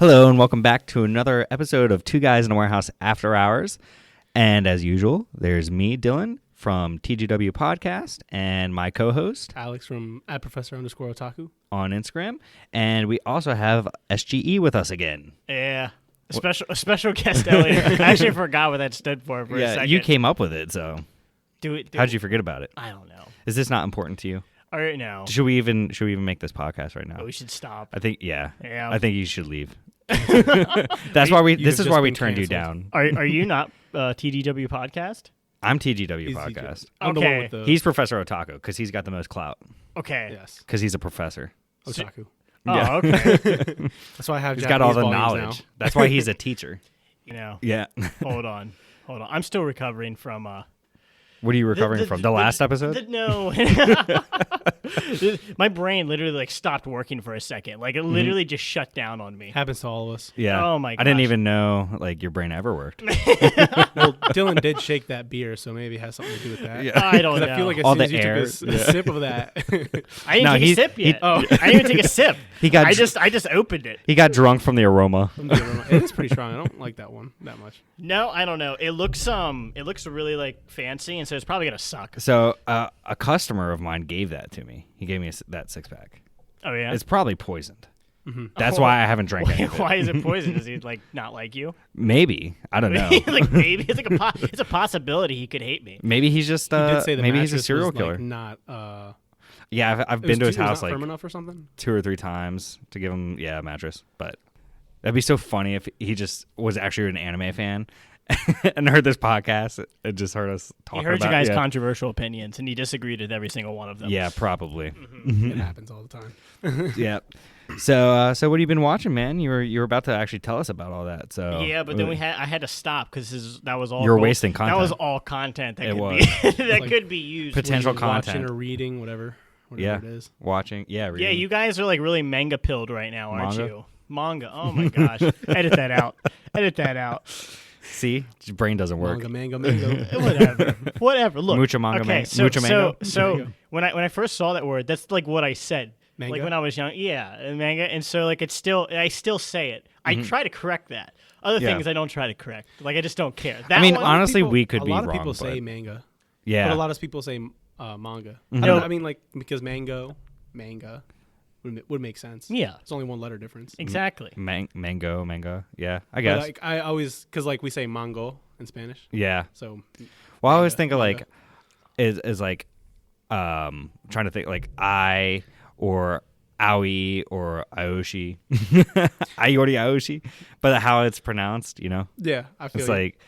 Hello and welcome back to another episode of Two Guys in a Warehouse After Hours. And as usual, there's me, Dylan, from TGW Podcast, and my co-host, Alex from @Professor_Otaku on Instagram. And we also have SGE with us again. Yeah. A special guest, Elliot. I actually forgot what that stood for a second. You came up with it, so how'd you forget about it? I don't know. Is this not important to you? All right, no. Should we even make this podcast right now? Oh, we should stop. I think yeah. Yeah. I think you should leave. This is why we turned you canceled. down. Are you not TGW Podcast? I'm TGW He's Podcast. I'm the one Okay. with the He's Professor Otaku because he's got the most clout Okay. yes because he's a professor. Otaku. Oh, Yeah. okay. That's why I have. He's got all the Japanese volumes knowledge. That's why he's a teacher. You know, Yeah. hold on. I'm still recovering from What are you recovering from? The last episode? No. My brain literally stopped working for a second. It literally just shut down on me. Now. Happens to all of us. Yeah. Oh my I didn't gosh. even know your brain ever worked. Well, Dylan did shake that beer, so maybe it has something to do with that. Yeah. I don't 'Cause know. I feel like as All soon as the you air. took a sip of that, I didn't No, take a sip yet. Oh. I didn't even take a sip. He got I just opened it. he got drunk from the aroma. it is pretty strong. I don't like that one that much. No, I don't know. It looks really fancy, and so it's probably gonna suck. So a customer of mine gave that to me. He gave me that 6-pack. Oh yeah. It's probably poisoned. Mm-hmm. That's why I haven't drank any of it. Why is it poison? Does he not like you? Maybe. I don't know. Maybe it's it's a possibility he could hate me. Maybe he's just He did say the maybe he's a mattress serial was, killer. not. Yeah, I've It been to was his house not firm enough or something. 2 or 3 times to give him a mattress, but that'd be so funny if he just was actually an anime fan and heard this podcast and just heard us talk He heard about you guys' yeah. controversial opinions, and he disagreed with every single one of them. Yeah, probably. It happens all the time. Yeah. So what have you been watching, man? You were about to actually tell us about all that. So Yeah, but then I had to stop because that was all. You were wasting content. That was all content that It could was. be that could be used. Potential When you're content. watching or reading, whatever Yeah. it is. watching. Yeah, Yeah, reading. you guys are really manga pilled right now, aren't Manga? you? Manga. Oh my gosh. Edit that out. Edit that out. See, your brain doesn't work. Mango. Whatever. Look. Mucho manga, okay, man. so, Mucho mango. So when I first saw that word, that's what I said. Manga? Like when I was young. Yeah, manga. And so I still say it. I try to correct that. Other Yeah. things I don't try to correct. I just don't care. I mean, one, honestly, People- we could a be lot of wrong. people but say manga, yeah, but a lot of people say manga. No. I mean, because manga would make sense. Yeah. It's only one letter difference. Exactly. mango. Yeah, I But guess. I always because we say mango in Spanish, Yeah. so Well, I always manga, think of manga. is trying to think I or Aoi or Aoshi, Iori Aoshi, but how it's pronounced, yeah, I feel it's you. like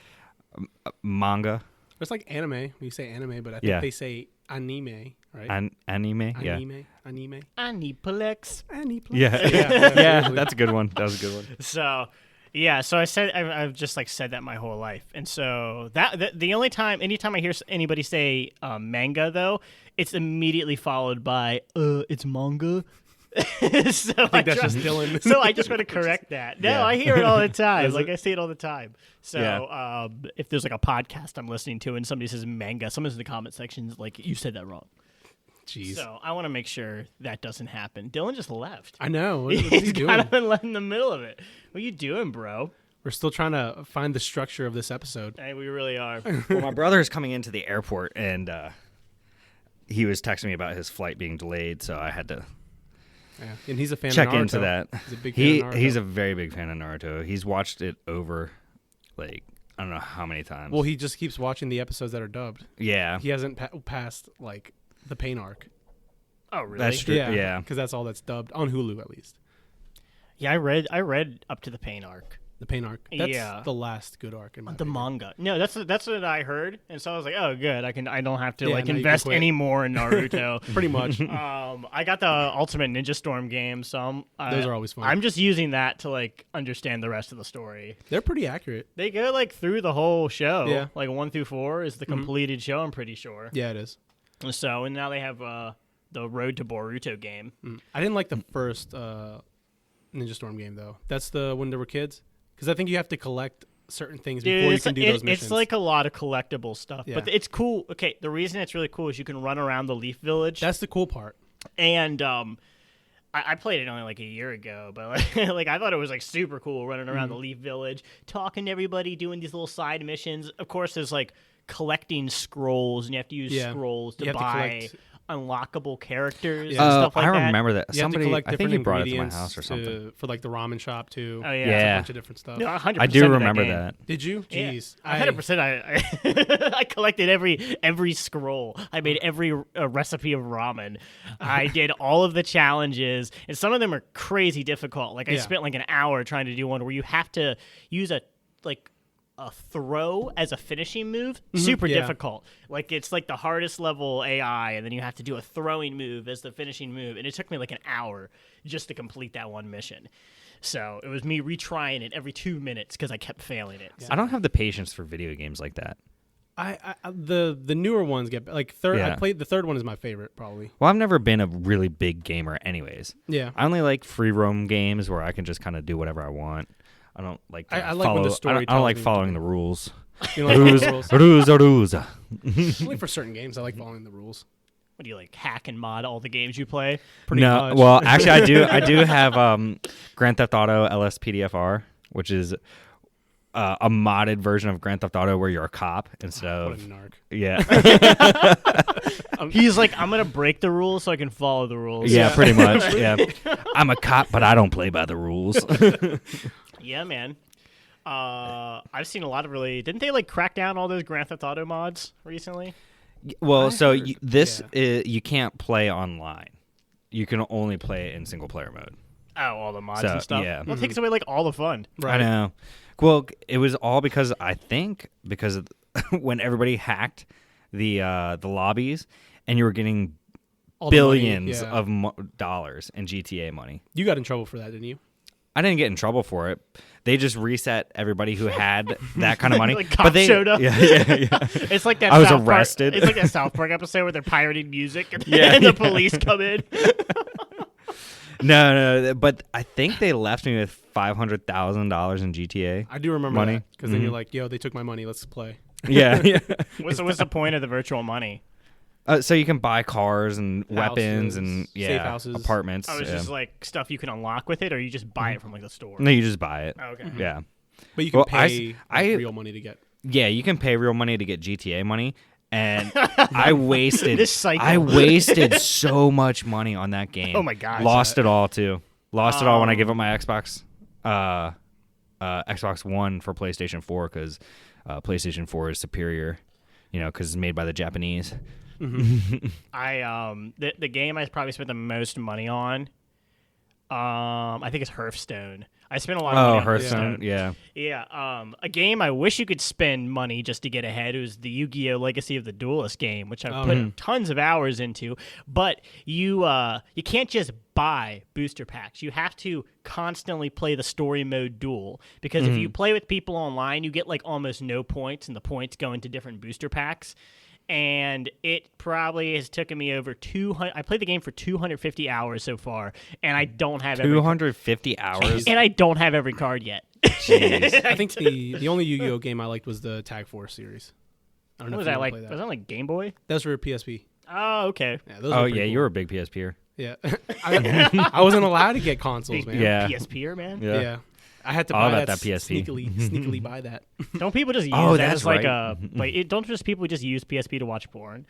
manga, It's like anime. We say anime, but I think Yeah. they say anime, right? anime, yeah, Anime. Aniplex. yeah, Yeah. That's a good one. That was a good one. So, yeah. So I've just said that my whole life, and so anytime I hear anybody say manga, though, it's immediately followed by it's manga. So I think that's just Dylan. So I just want to correct that. No, Yeah. I hear it all the time. Is it? I see it all the time. So Yeah. if there's a podcast I'm listening to and somebody says manga, someone's in the comment sections you said that wrong. Jeez, So I want to make sure that doesn't happen. Dylan just left. I know. What is He's he doing? kind of in the middle of it. What are you doing, bro? We're still trying to find the structure of this episode. Hey, we really are. Well, my brother is coming into the airport, and he was texting me about his flight being delayed, so I had to Yeah. And he's a fan check of Naruto. into that. He's a big fan of Naruto. He's a very big fan of Naruto. He's watched it over, I don't know how many times. Well, he just keeps watching the episodes that are dubbed. yeah, He hasn't passed the pain arc. Oh, really? that's true. Yeah. because that's all that's dubbed on Hulu at least. Yeah, I read up to the pain arc. The pain arc. That's Yeah. the last good arc in my The opinion. manga. No, that's what I heard, and so I was like, oh, good. I don't have to Yeah, now you can invest quit. any more in Naruto. Pretty much. I got the Ultimate Ninja Storm game, so Those are always fun. I'm just using that to understand the rest of the story. They're pretty accurate. They go through the whole show. Yeah. 1 through 4 is the completed show. I'm pretty sure. Yeah, it is. So and now they have the Road to Boruto game. I didn't like the first Ninja Storm game though. That's the when there were kids, because I think you have to collect certain things before you can do those missions. It's like a lot of collectible stuff, Yeah. but it's cool. Okay, the reason it's really cool is you can run around the Leaf Village. That's the cool part. And I played it only like a year ago, but like I thought it was like super cool running around the Leaf Village, talking to everybody, doing these little side missions. Of course, there's like collecting scrolls, and you have to use scrolls to buy unlockable characters and stuff like that. I remember that. You have to collect I think different you brought it to my ingredients house or something. for like the ramen shop too. Oh yeah, It's a bunch of different stuff. No, 100% I do of remember game. that. Did you? Jeez, 100%. I collected every scroll. I made every recipe of ramen. I did all of the challenges, and some of them are crazy difficult. Like I spent like an hour trying to do one where you have to use a throw as a finishing move. Super difficult. Like it's like the hardest level AI, and then you have to do a throwing move as the finishing move, and it took me like an hour just to complete that one mission. So it was me retrying it every 2 minutes because I kept failing it. I don't have the patience for video games like that. The newer ones get like third. I played the third one is my favorite probably. Well, I've never been a really big gamer anyways. Yeah. I only like free roam games where I can just kind of do whatever I want. I don't like to I like when follow. the story I don't like following the rules. You know, like Rules. only for certain games I like following the rules. What do you like? Hack and mod all the games you play? Pretty much. Well, actually, I do have Grand Theft Auto LSPDFR, which is a modded version of Grand Theft Auto where you're a cop instead of What a narc. yeah. He's like, I'm gonna break the rules so I can follow the rules. Yeah, pretty much. Yeah, I'm a cop, but I don't play by the rules. Yeah, man. I've seen a lot of really. Didn't they like crack down all those Grand Theft Auto mods recently? Well, so you can't play online. You can only play it in single player mode. Oh, all the mods and stuff. Yeah. Well, it takes away like all the fun. Right. I know. Well, it was all because of when everybody hacked the lobbies, and you were getting All the billions money, of dollars in GTA money. You got in trouble for that, didn't you? I didn't get in trouble for it. They just reset everybody who had that kind of money. Like cops showed up. Yeah. It's like that. I was South arrested. Park, it's like that South Park episode where they're pirating music and, Yeah, and the police come in. No, but I think they left me with $500,000 in GTA. I do remember money. that because then you're like, yo, they took my money. Let's play. Yeah. What's the point of the virtual money? So you can buy cars and weapons and safe houses. apartments. Oh, it's just like stuff you can unlock with it, or you just buy it from like the store. No, you just buy it. Oh, okay. Yeah. But you can pay real money to get. Yeah, you can pay real money to get GTA money. And I wasted This cycle. I wasted so much money on that game. Oh my gosh. Lost it all too. Lost it all when I gave up my Xbox Xbox One for PlayStation 4 because PlayStation 4 is superior, because it's made by the Japanese. Mm-hmm. The game I probably spent the most money on, I think it's Hearthstone. I spent a lot of money on Hearthstone. Yeah. Yeah, a game I wish you could spend money just to get ahead. It was the Yu-Gi-Oh! Legacy of the Duelist game, which I've put tons of hours into. But you can't just buy booster packs. You have to constantly play the story mode duel because if you play with people online, you get like almost no points, and the points go into different booster packs. And it probably has taken me over 200. I played the game for 250 hours so far, and I don't have 250 hours. And I don't have every card yet. Jeez. I think the only Yu-Gi-Oh game I liked was the Tag Force series. I don't know. What was if that you like? play that. Was that like Game Boy? That was for PSP. Oh, okay. Yeah, those Oh were pretty yeah, cool. you were a big PSPer. Yeah, I wasn't allowed to get consoles, man. Yeah. PSPer, man. Yeah. I had to All buy about that, that PSP. sneakily buy that. Don't people just use Oh, that that's as like right. don't just people just use PSP to watch porn?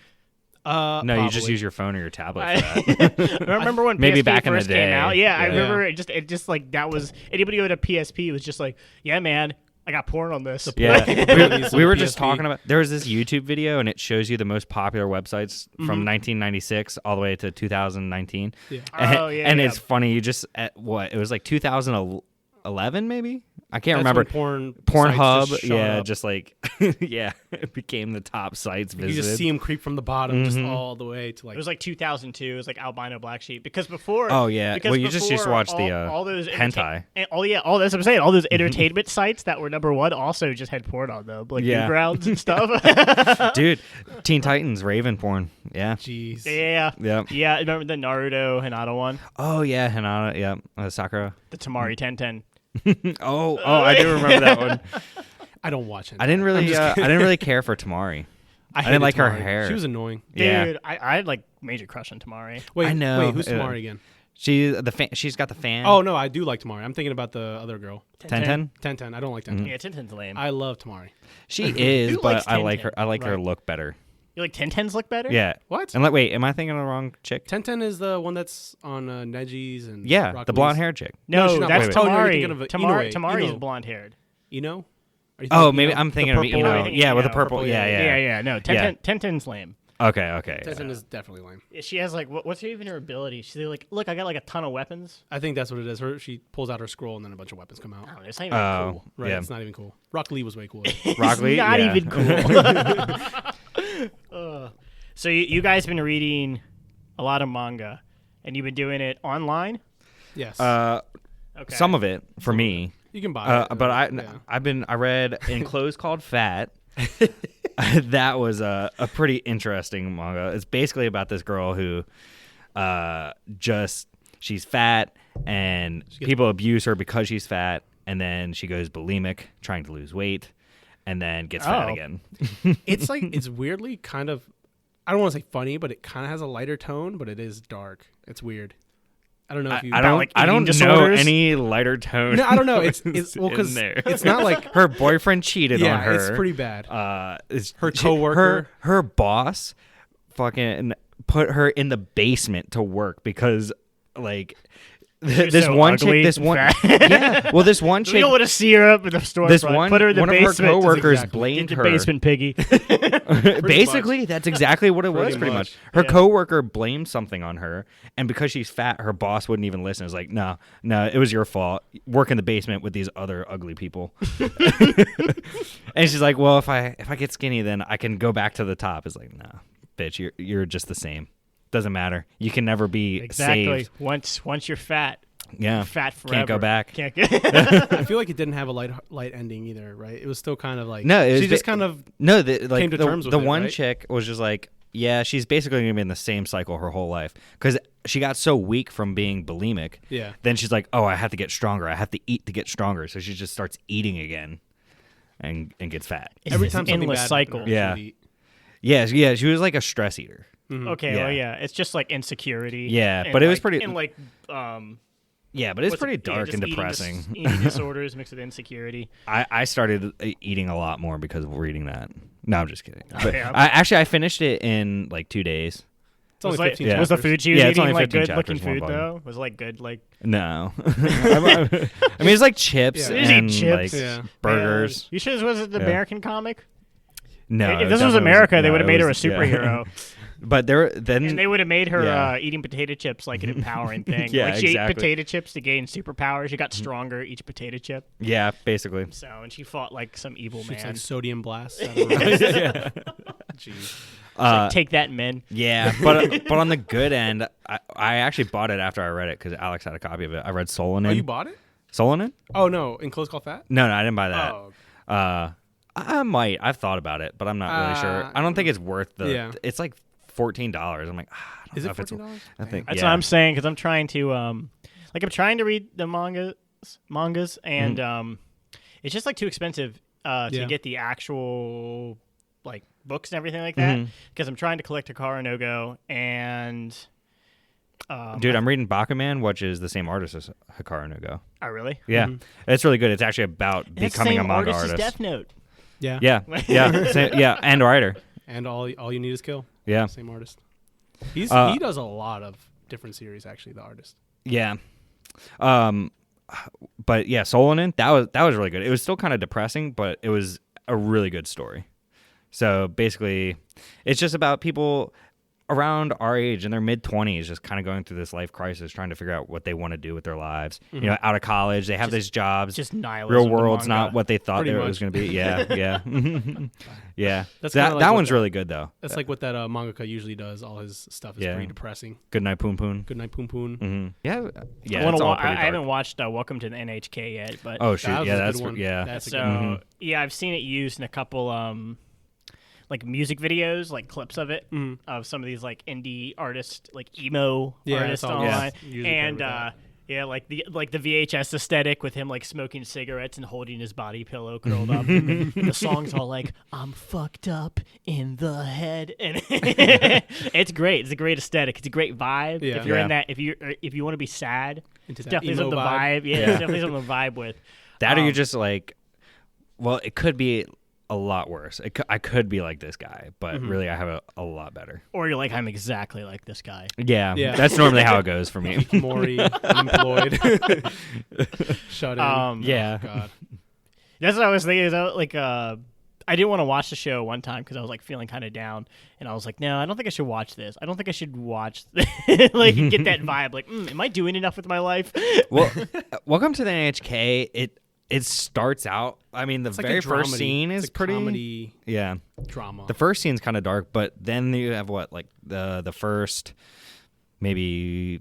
No, probably. you just use your phone or your tablet for that. I remember when Maybe PSP back in the first came day. out. Yeah, I Yeah. remember it just like that was anybody who had a PSP was just like, yeah, man, I got porn on this. Yeah, Capabilities we of were just PSP. talking about. There was this YouTube video, and it shows you the most popular websites from 1996 all the way to 2019. Yeah. And, Oh, yeah, and yeah. it's funny. You just it was like 2011 maybe. I can't That's remember. when Pornhub, sites just shot yeah, up. just like it became the top sites You visited. just see them creep from the bottom, just all the way to like. It was like 2002. It was like albino black sheep because before. Oh, yeah. because Well, you just used to before, watch the, all those hentai. And all that's what I'm saying. All those entertainment sites that were number one also just had porn on them, like Yeah. Newgrounds and stuff. Dude, Teen Titans, Raven porn. Yeah. Jeez. Yeah. Yeah. Yeah. Remember the Naruto Hinata one? Oh yeah, Hinata. Yeah, Sakura. The Tamari 1010. Oh, I do remember that one. I don't watch it. I didn't really care for Tamari. I didn't hated like her Tamari. hair. She was annoying. Yeah. Dude, I had like major crush on Tamari. Wait, I know. Wait, who's Tamari again? She's got the fan. Oh no, I do like Tamari. I'm thinking about the other girl. 10. 10. I don't like 10. Yeah, Tintin's lame. I love Tamari. She is, Who likes but I like her. 10? I like her Right. look better. You like Tintins look better? Yeah. What? And wait, am I thinking of the wrong chick? 10 is the one that's on Neji's and Yeah, Rock the Lee's. blonde hair chick. No, she's not that's blonde. Oh, no, you're Tamari. thinking of Tamari. Inoue. Tamari is Ino. blonde haired. Ino? Are you Oh, thinking maybe Ino? I'm The thinking of purple- Ino. I think Yeah, with the Ino. purple. Yeah. Yeah. No, Tintin's lame. Okay. 10 is definitely lame. She has like what's even her ability? She's like, look, I got like a ton of weapons. I think that's what it is. She pulls out her scroll and then a bunch of weapons come out. Oh, it's not even Oh, cool. Right, yeah. it's not even cool. Rock Lee was way cooler. Rock Lee? It's not Yeah. even cool. So you guys been reading a lot of manga, and you've been doing it online. Yes. Okay. Some of it for me. You can buy it. But I yeah. I read Enclosed Called Fat. That was a pretty interesting manga. It's basically about this girl who she's fat and people abuse her because she's fat, and then she goes bulimic trying to lose weight and then gets fat again. It's like it's weirdly kind of, I don't want to say funny, but it kind of has a lighter tone, but it is dark. It's weird. I don't know if you. I don't like I don't eating know disorders? any lighter tone. No, I don't know. It's well in because there. it's not like Her boyfriend cheated yeah, on her. it's pretty bad. Her coworker. her boss, fucking put her in the basement to work because like this so one ugly chick, this and one fat. yeah. Well, this one We chick, don't want to see her up in the store. this one put her in the one of basement. her coworkers Exactly. blamed Get her. your basement, piggy. Basically, that's exactly what it was. Pretty Pretty much. much. Her Yeah. coworker blamed something on her, and because she's fat, her boss wouldn't even listen. It was like, no, it was your fault. Work in the basement with these other ugly people. And she's like, well, if I get skinny, then I can go back to the top. It's like, nah, bitch, you're just the same. Doesn't matter. You can never be Exactly. saved. Once you're fat, Yeah, you're fat forever. can't go back. Can't get. I feel like it didn't have a light ending either, right? It was still kind of like No, it was she just kind of No, came to terms with the it, one right? chick was just like, yeah, she's basically gonna be in the same cycle her whole life because she got so weak from being bulimic. Yeah. Then she's like, oh, I have to get stronger. I have to eat to get stronger. So she just starts eating again, and gets fat. It's every this time something endless bad cycle. happened to her, Yeah. she'd eat. Yeah, she was like a stress eater. Okay, Yeah. well, yeah, it's just like insecurity. Yeah, and but it was like- pretty- and like Yeah, but it's what's pretty it- yeah, dark just and depressing. Eating disorders mixed with insecurity. I started eating a lot more because of reading that. No, I'm just kidding. But Okay, I finished it in like 2 days. It's only was, 15 Yeah. was the chapters. food she was Yeah, it's eating only like 15 good looking chapters, one food volume. though? Was it like good like No, I mean it's like chips Yeah. Just eat and chips. like Yeah. burgers. You sure this was the Yeah. American comic? No, if it this was definitely America, they no, would have it made her a was- yeah. superhero. But there then And they would have made her Yeah. eating potato chips like an empowering thing. Yeah, like she ate exactly. potato chips to gain superpowers. She got stronger each potato chip. yeah, basically. So and she fought like some evil Shoots man. like sodium blasts. Out of her eyes. yeah. Jeez. Uh, Take that, men. yeah, but on the good end, I actually bought it after I read it because Alex had a copy of it. I read Solonin. Oh, you bought it? Solonin? Oh no, in Close Call Fat. No, I didn't buy that. Oh, I might. I've thought about it, but I'm not really sure. I don't think it's worth the. Yeah. It's like $14. I'm like, I don't is know it if it's. $14? I think That's yeah. what I'm saying because I'm trying to I'm trying to read the mangas and it's just like too expensive to Yeah. get the actual like books and everything like that because I'm trying to collect Hikaru no Go and Dude, I'm reading Bakuman, which is the same artist as Hikaru no Go. oh really? Yeah, it's really good. It's actually about And it's becoming the a same manga artist as artist. Death Note. Yeah. Yeah, yeah, and writer. And all you need is kill. Yeah, Same artist. He does a lot of different series. Actually, the artist. yeah. But yeah, Solonin, that was really good. It was still kind of depressing, but it was a really good story. So basically, it's just about people around our age in their mid-20s just kind of going through this life crisis, trying to figure out what they want to do with their lives. You know, out of college, they have these jobs. Just nihilism. Real the world's manga. not what they thought Pretty it much. was going to be. Yeah, yeah. Yeah. That's that kinda like that what one's the- really good, though. That's like what that mangaka usually does. All his stuff is Yeah. pretty depressing. Good Night Poon Poon. Good night, Poon Poon. Mm-hmm. Yeah, yeah. I, wanna it's all wa- pretty I dark. haven't watched Welcome to the NHK yet, but Oh, shoot. That was Yeah, a good that's one. yeah. That's a so good one. yeah, I've seen it used in a couple like music videos, like clips of it of some of these like indie artists, like emo Yeah, artists that's all- yeah. online, Usually paired and with that. Yeah, like the VHS aesthetic with him like smoking cigarettes and holding his body pillow curled up. And the song's all like, "I'm fucked up in the head," and it's great. It's a great aesthetic. It's a great vibe. Yeah. If you're in that, if you want to be sad, Into it's that definitely emo something to vibe. vibe. Yeah, it's definitely something to vibe with. That or you're just like, well, it could be a lot worse. I could be like this guy, but really I have a lot better. Or you're like, I'm exactly like this guy. Yeah, Yeah. that's normally how it goes for me. Maury, unemployed, shut in. Yeah. Oh, God. That's what I was thinking. Is I didn't want to watch the show one time because I was like feeling kind of down, and I was like, no, I don't think I should watch this. I don't think I should watch like get that vibe. Like, am I doing enough with my life? Well, welcome to the NHK. It starts out. I mean, the It's like very a first dramedy. scene It's is a pretty. comedy Yeah, drama. the first scene's kind of dark, but then you have like the first maybe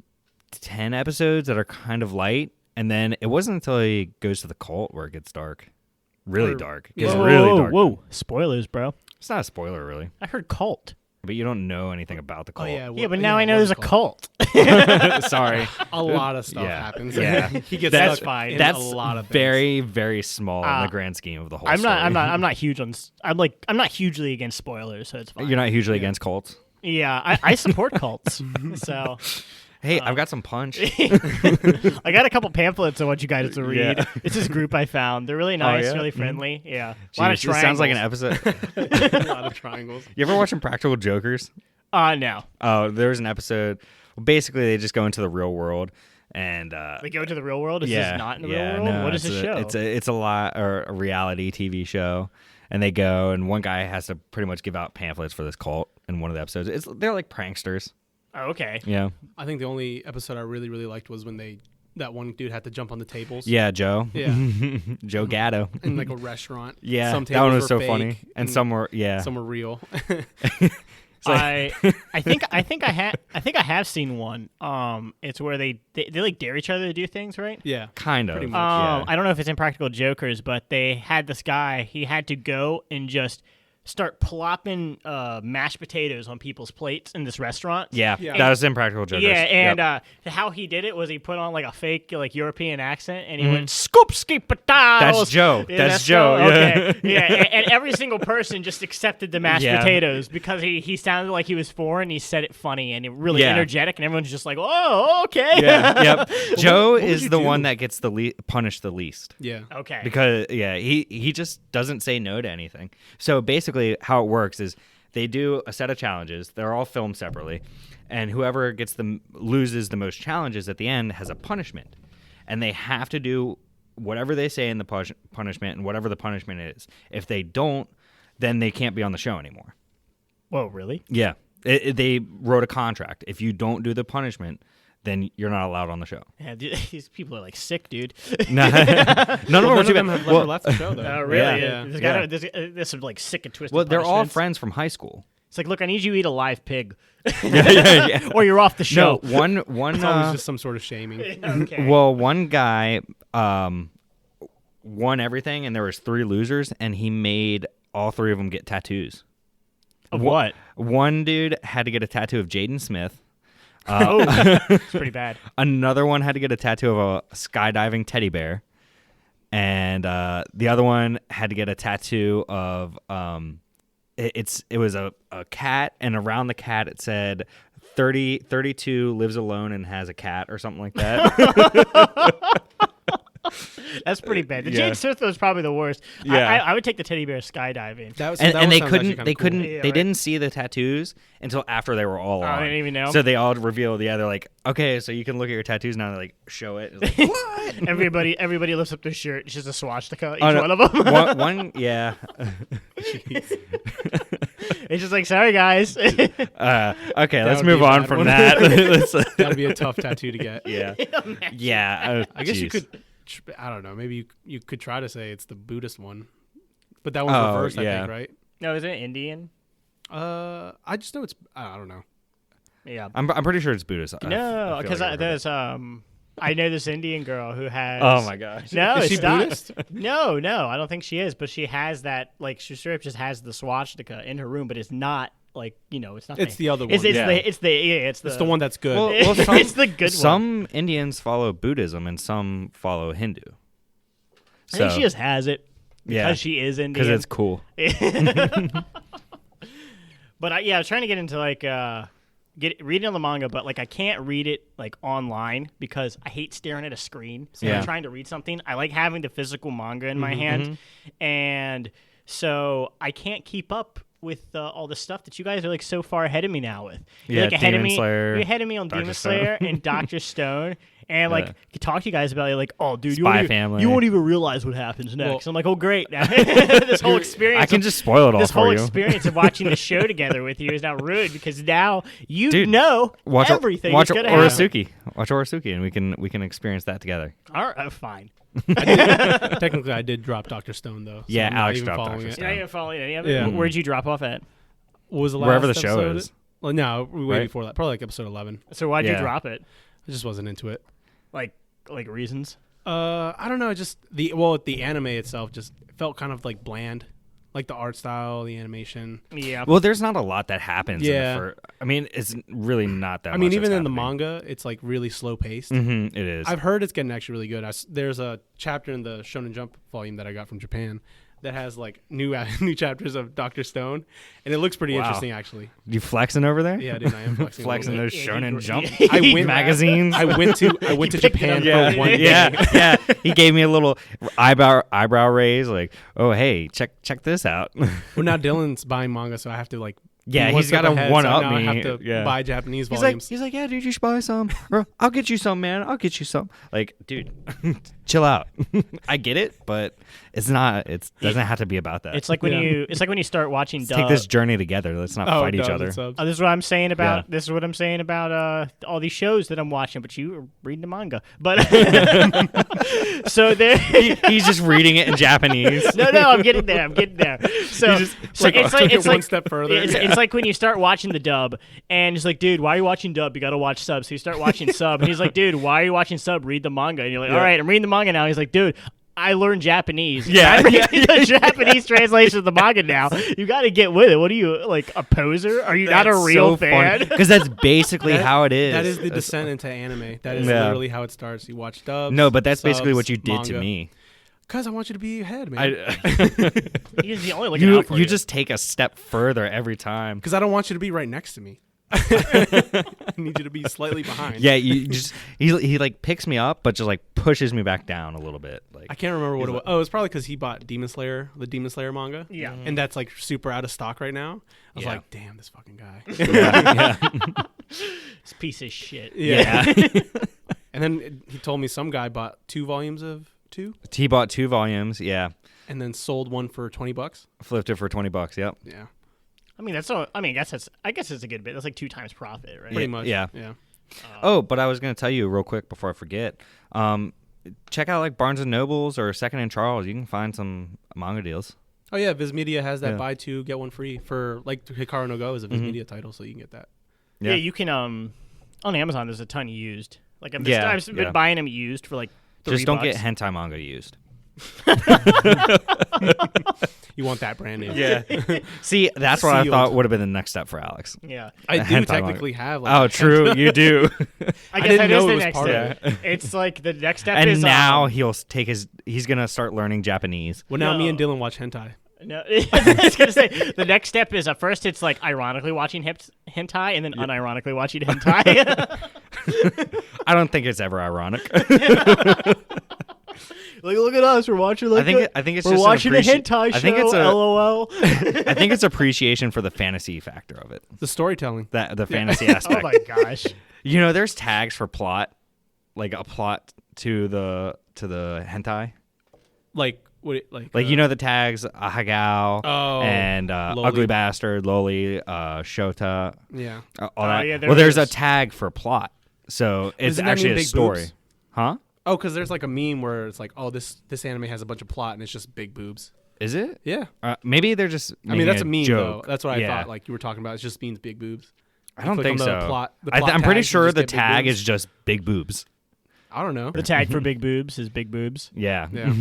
10 episodes that are kind of light, and then it wasn't until he goes to the cult where it gets dark, really dark. It gets really dark. Whoa! Spoilers, bro. It's not a spoiler really, I heard cult. but you don't know anything about the Oh cult. yeah. Yeah, but now I know there's a cult. Sorry. A lot of stuff Yeah. happens. Yeah. He gets That's stuck fine. in That's a lot of things. very, very small in the grand scheme of the whole. I'm story. not huge on. I'm not hugely against spoilers, so it's fine. You're not hugely against cults. Yeah, I support cults. So Hey, I've got some punch. I got a couple pamphlets I want you guys to read. Yeah. It's this group I found. They're really nice, yeah? really friendly. Yeah, a lot of Jeez, this sounds like an triangles. episode. A lot of triangles. You ever watch Impractical Jokers? No. Oh, there's an episode. Well, basically, they just go into the real world, and They go to the real world. Is this not in the real world? no, What is it's this show? It's a lot or a reality TV show, and they go, and one guy has to pretty much give out pamphlets for this cult in one of the episodes. They're like pranksters. Oh, okay. Yeah, I think the only episode I really, really liked was when that one dude had to jump on the tables. yeah, Joe. Yeah. Joe Gatto. In like a restaurant. Yeah, Some that one tables was were so fake, funny, and some were some were real. I think I have seen one. It's where they like dare each other to do things, right? Yeah. kind of. Pretty much. Yeah. I don't know if it's Impractical Jokers, but they had this guy. He had to go and just start plopping mashed potatoes on people's plates in this restaurant. Yeah, Yeah. that was Impractical Jokers. Yeah, and Yep. how he did it was he put on like a fake like European accent, and he went scoop skip potatoes. That's Joe. Yeah, That's Joe. Yeah. Okay, yeah, and every single person just accepted the mashed Yeah. potatoes because he sounded like he was foreign. He said it funny and really Yeah. energetic, and everyone's just like, "Oh, okay." Yeah, yep. Joe what would is you the do? one that gets punished the least. Yeah. Okay. Because he just doesn't say no to anything. So basically how it works is they do a set of challenges. They're all filmed separately, and whoever loses the most challenges at the end has a punishment. And they have to do whatever they say in the punishment and whatever the punishment is. If they don't, then they can't be on the show anymore. Whoa, really? Yeah. They wrote a contract. If you don't do the punishment, then you're not allowed on the show. Yeah, dude, these people are like sick, dude. None of them None were of too them bad. have Well, ever left the show, though. Oh, really? Yeah. There's some like sick and twisted. well, they're all punishments. friends from high school. It's like, look, I need you to eat a live pig, Yeah. or you're off the show. No, one. It's always just some sort of shaming. Okay. Well, one guy won everything, and there was 3 losers, and he made all 3 of them get tattoos. Of what? One dude had to get a tattoo of Jaden Smith. Oh, it's pretty bad. Another one had to get a tattoo of a skydiving teddy bear, and the other one had to get a tattoo of it was a cat, and around the cat it said 32 lives alone and has a cat or something like that. That's pretty bad. The Yeah. Jade Smith was probably the worst. Yeah. I would take the teddy bear skydiving. That was, and that and one they sounds actually couldn't kinda they cool. couldn't Yeah, they right. didn't see the tattoos until after they were all Oh, on. they didn't even know? So they all revealed. Yeah, they're like, okay, so you can look at your tattoos now. They like show it. It's like, what? Everybody lifts up their shirt. It's just a swastika, each Oh, no. one of them. one, yeah. It's just like, sorry guys. Okay, let's would move be a on bad from one. that. Let's- That'd be a tough tattoo to get. yeah, yeah. I guess you jeez. could. I don't know. Maybe you could try to say it's the Buddhist one, but that one's Oh, reversed. I yeah. think, right? No, is it Indian? I just know it's. I don't know. Yeah. I'm pretty sure it's Buddhist. I No, feel because like I've heard there's I know this Indian girl who has. Oh my gosh. No, Is it's she not. Buddhist? No, I don't think she is. But she has that. Like, she sort of just has the swastika in her room, but it's not like it's not. It's the other one. It's Yeah. it's the one that's good. Well, it's the good one. Some Indians follow Buddhism and some follow Hindu. I think she just has it because Yeah. she is Indian. Because it's cool. But I was trying to get into like reading on the manga, but like I can't read it like online because I hate staring at a screen. So when Yeah. I'm trying to read something, I like having the physical manga in my Mm-hmm. hand, and so I can't keep up with all the stuff that you guys are like so far ahead of me now with. You're Yeah, like ahead Demon of me. Slayer, You're ahead of me on Dr. Demon Stone. Slayer and Doctor Stone. And like could talk to you guys about it, like, oh, dude, you Spy won't, Family. you won't even realize what happens next. Well- I'm like, oh, great! Now this whole experience, I can just spoil it all this for whole you. experience of watching the show together with you is now ruined because now you Dude, know Watch everything. Watch that's gonna happen. Orosuki. Watch Orosuki, and we can experience that together. All right, fine. Technically, I did drop Dr. Stone though. So Yeah, I'm not Alex even dropped following Dr. it. Stone. You're not even following any of it. Yeah. Where'd you drop off at? What was the last Wherever the show episode? is. Well, no, way Right? before that. Probably like episode 11. So why'd you Yeah. drop it? I just wasn't into it. Like reasons? I don't know. Just the anime itself just felt kind of like bland, like the art style, the animation. Yeah. Well, there's not a lot that happens. Yeah. I mean, it's really not that. I mean, much even that's in the happening. manga, it's like really slow paced. It is. I've heard it's getting actually really good. There's a chapter in the Shonen Jump volume that I got from Japan that has like new chapters of Dr. Stone, and it looks pretty Wow. interesting actually. You flexing over there? Yeah, dude, I am flexing. a Flexing little those bit. Shonen Jump I went- magazines. I went to picked it Japan up. yeah, for one day. yeah. He gave me a little eyebrow raise, like, "Oh, hey, check this out." Well, now Dylan's buying manga, so I have to like. Yeah, be one he's step gotta ahead, one so up now me. I have to Yeah. buy Japanese He's volumes. like, yeah, dude, you should buy some. Or, I'll get you some, man. I'll get you some. Like, dude, chill out. I get it, but it's not. It doesn't have to be about that. It's like when you start watching Let's dub. take this journey together. Let's not fight each dubs other. and subs. This is what I'm saying about. Yeah. This is what I'm saying about all these shows that I'm watching. But you are reading the manga. But so there. He's just reading it in Japanese. No, I'm getting there. So, so Took it one like step further. It's like when you start watching the dub, and it's like, dude, why are you watching dub? You got to watch sub. So you start watching sub, and he's like, dude, why are you watching sub? Read the manga. And you're like, all right, I'm reading the manga now. He's like, dude, I learned Japanese. Yeah, I'm reading the Japanese translation of the manga now. You got to get with it. What are you, like, a poser? Are you not a real fan? Because that's basically how it is. That is the That's- descent into anime. That is Yeah. literally how it starts. You watch dubs. No, but that's basically subs, what you did to manga. me. Because I want you to be ahead, man. He's the only looking out for You just take a step further every time. Because I don't want you to be right next to me. I need you to be slightly behind. Yeah, you just he like picks me up, but just like pushes me back down a little bit. Like I can't remember what it was. Oh, it's probably because he bought Demon Slayer, the Demon Slayer manga. Yeah. And that's like super out of stock right now. I was Yeah. like, damn, this fucking guy. This piece of shit. yeah. And then he told me some guy bought 2 volumes of 2 He bought 2 volumes. Yeah, and then sold one for $20. flipped it for $20. Yep. Yeah. I mean, I guess it's a good bit. That's like 2 times profit, right? Pretty much. yeah. Yeah. Oh, but I was gonna tell you real quick before I forget. Check out like Barnes and Nobles or Second and Charles. You can find some manga deals. Oh, yeah. Viz Media has that Yeah. buy 2, get 1 free for like Hikaru no Go is a Viz Media title, so you can get that. Yeah, Yeah. you can on Amazon. There's a ton used. Like I've Yeah, been yeah. buying them used for like $3. Just don't get hentai manga used. You want that brand name. Yeah. See, that's what I Sealed. thought would have been the next step for Alex. Yeah, I A do hentai technically have like Oh, a true, you do. I guess didn't that is know the it was next part step. of It's like the next step And is now he's gonna start learning Japanese. Well, now me No. and Dylan watch hentai. No, I was gonna say the next step is first it's like ironically watching hentai and then unironically watching hentai. I don't think it's ever ironic. Like, look at us, we're watching. Like I think it's we're just watching an a hentai show. I think it's LOL. I think it's appreciation for the fantasy factor of it. The storytelling. That the fantasy Oh aspect. my gosh. You know, there's tags for plot, like a plot to the hentai. Like what? Like you know the tags Ahagao Oh, and Loli. Ugly Bastard, Loli, Shota, Yeah. all that. yeah, there well, there's a is. tag for plot, so it's Doesn't that actually mean a big story, boobs? huh? Oh, because there's like a meme where it's like, oh, this anime has a bunch of plot and it's just big boobs. Is it? Yeah. Maybe they're just. I mean, making that's a meme joke. though. That's what I Yeah. thought. Like you were talking about, it just means big boobs. I don't click think on the so. plot- the I'm plot pretty tags, you sure just the get big tag boobs. is just big boobs. I don't know. The tag for big boobs is big boobs. Yeah. Yeah.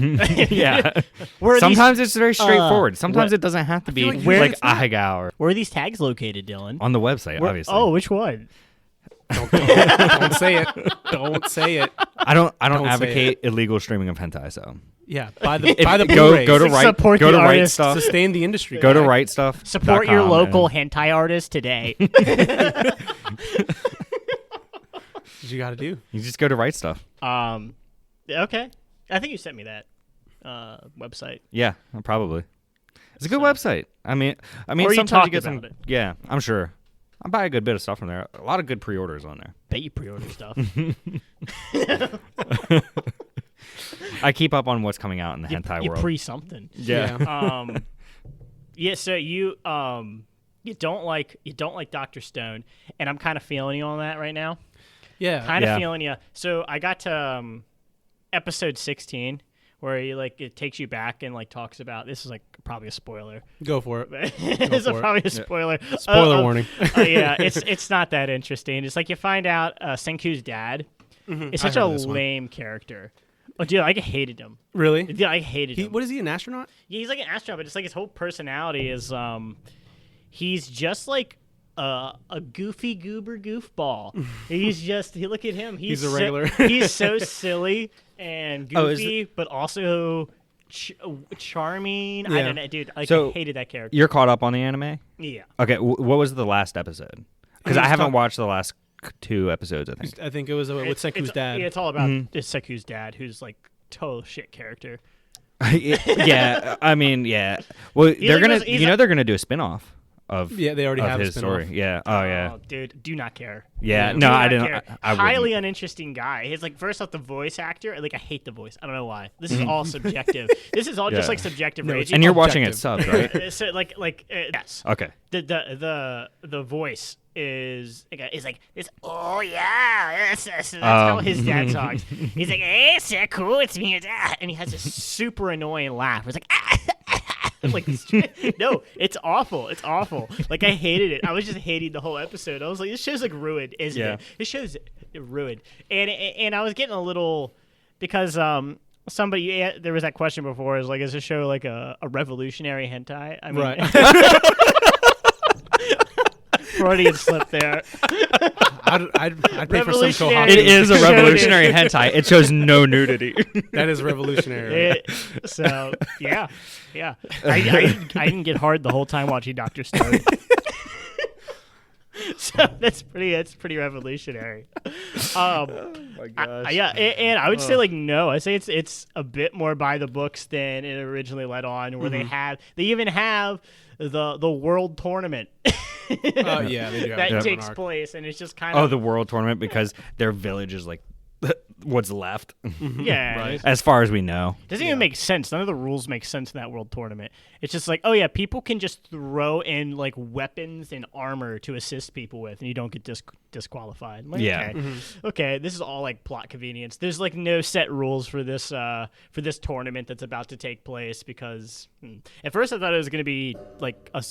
Yeah. Where are Sometimes it's very straightforward. Sometimes what- it doesn't have to be like like it's not. Ahegao or Where are these tags located, Dylan? on the website, obviously. Oh, which one? Don't say it. Don't say it. I don't Don't say advocate illegal streaming of hentai, so Yeah, buy the go Blu-rays. go to Like, right support go the to right artist. stuff. Sustain the industry. Go to right stuff. Support your local hentai artist today. What you got to do? You just go to right stuff. Okay. I think you sent me that website. Yeah, probably. It's a good So- website. I mean, Or you sometimes talked you get some. about it. Yeah, I'm sure. I buy a good bit of stuff from there. A lot of good pre-orders on there. Bet you pre-order stuff. I keep up on what's coming out in the you hentai you world. pre something. Yeah. Yeah. So you don't like Dr. Stone, and I'm kind of feeling you on that right now. Yeah. Kind of Yeah. feeling you. So I got to episode 16, where it takes you back and like talks about, this is like probably a spoiler. Go for it. This is for it. probably a spoiler. Spoiler warning. Yeah, it's not that interesting. It's like you find out Senku's dad is such I a heard this one. lame character. Oh, dude, I hated him. Really? Dude, I hated him. What is he? An astronaut? Yeah, he's like an astronaut, but it's like his whole personality is he's just like a goofy goober goofball. Look at him. He's a regular. He's so silly and Oh, is goofy, but also charming. I Yeah. don't know, dude. I So- hated that character. You're caught up on the anime? Yeah. Okay, what was the last episode? Because I just haven't talk- watched the last 2 episodes, I think. I think it was with Senku's dad. Yeah, it's all about Mm-hmm. Seku's dad, who's like total shit character. Yeah, I mean, yeah. Well, they're like gonna, those- he's you know, like- they're gonna do a spin-off of Yeah, they already of have a his spin-off. story. Yeah. Oh yeah. Oh, dude, do not care. Yeah. Do No, not I didn't. care. I Highly wouldn't. uninteresting guy. He's like, first off, the voice actor. Like, I hate the voice. I don't know why. This is all subjective. This is all just Yeah. like subjective No, it's raging. And you're Objective. watching it subbed, right? So yes. Okay. The voice is like this. Oh yeah, that's how his dad talks. He's like, "Hey, so cool, it's me, your dad," and he has this super annoying laugh. It's like, like no, it's awful. It's awful. Like I hated it. I was just hating the whole episode. I was like, this show's like ruined, isn't Yeah. it? This show's ruined. And I was getting a little because somebody there was that question before is like, is this show like a revolutionary hentai? I mean, Right. Freudian slip there. I'd pay for some Revolutionary. Kohaku. It is a Showed it. revolutionary hentai. It shows no nudity. That is revolutionary. So yeah. I didn't get hard the whole time watching Dr. Stone. So that's pretty revolutionary. Oh my Yeah, and I would say like no. I say it's a bit more by the books than it originally led on, where they even have the world tournament. Yeah, they do have that an takes arc. place, and it's just kind Oh, of the world tournament because their village is like what's left, yeah. Right. as far as we know. Doesn't even make sense. None of the rules make sense in that world tournament. It's just like, oh yeah, people can just throw in like weapons and armor to assist people with, and you don't get disqualified. Like, Yeah. Okay. Okay, this is all like plot convenience. There's like no set rules for this tournament that's about to take place because at first I thought it was going to be like a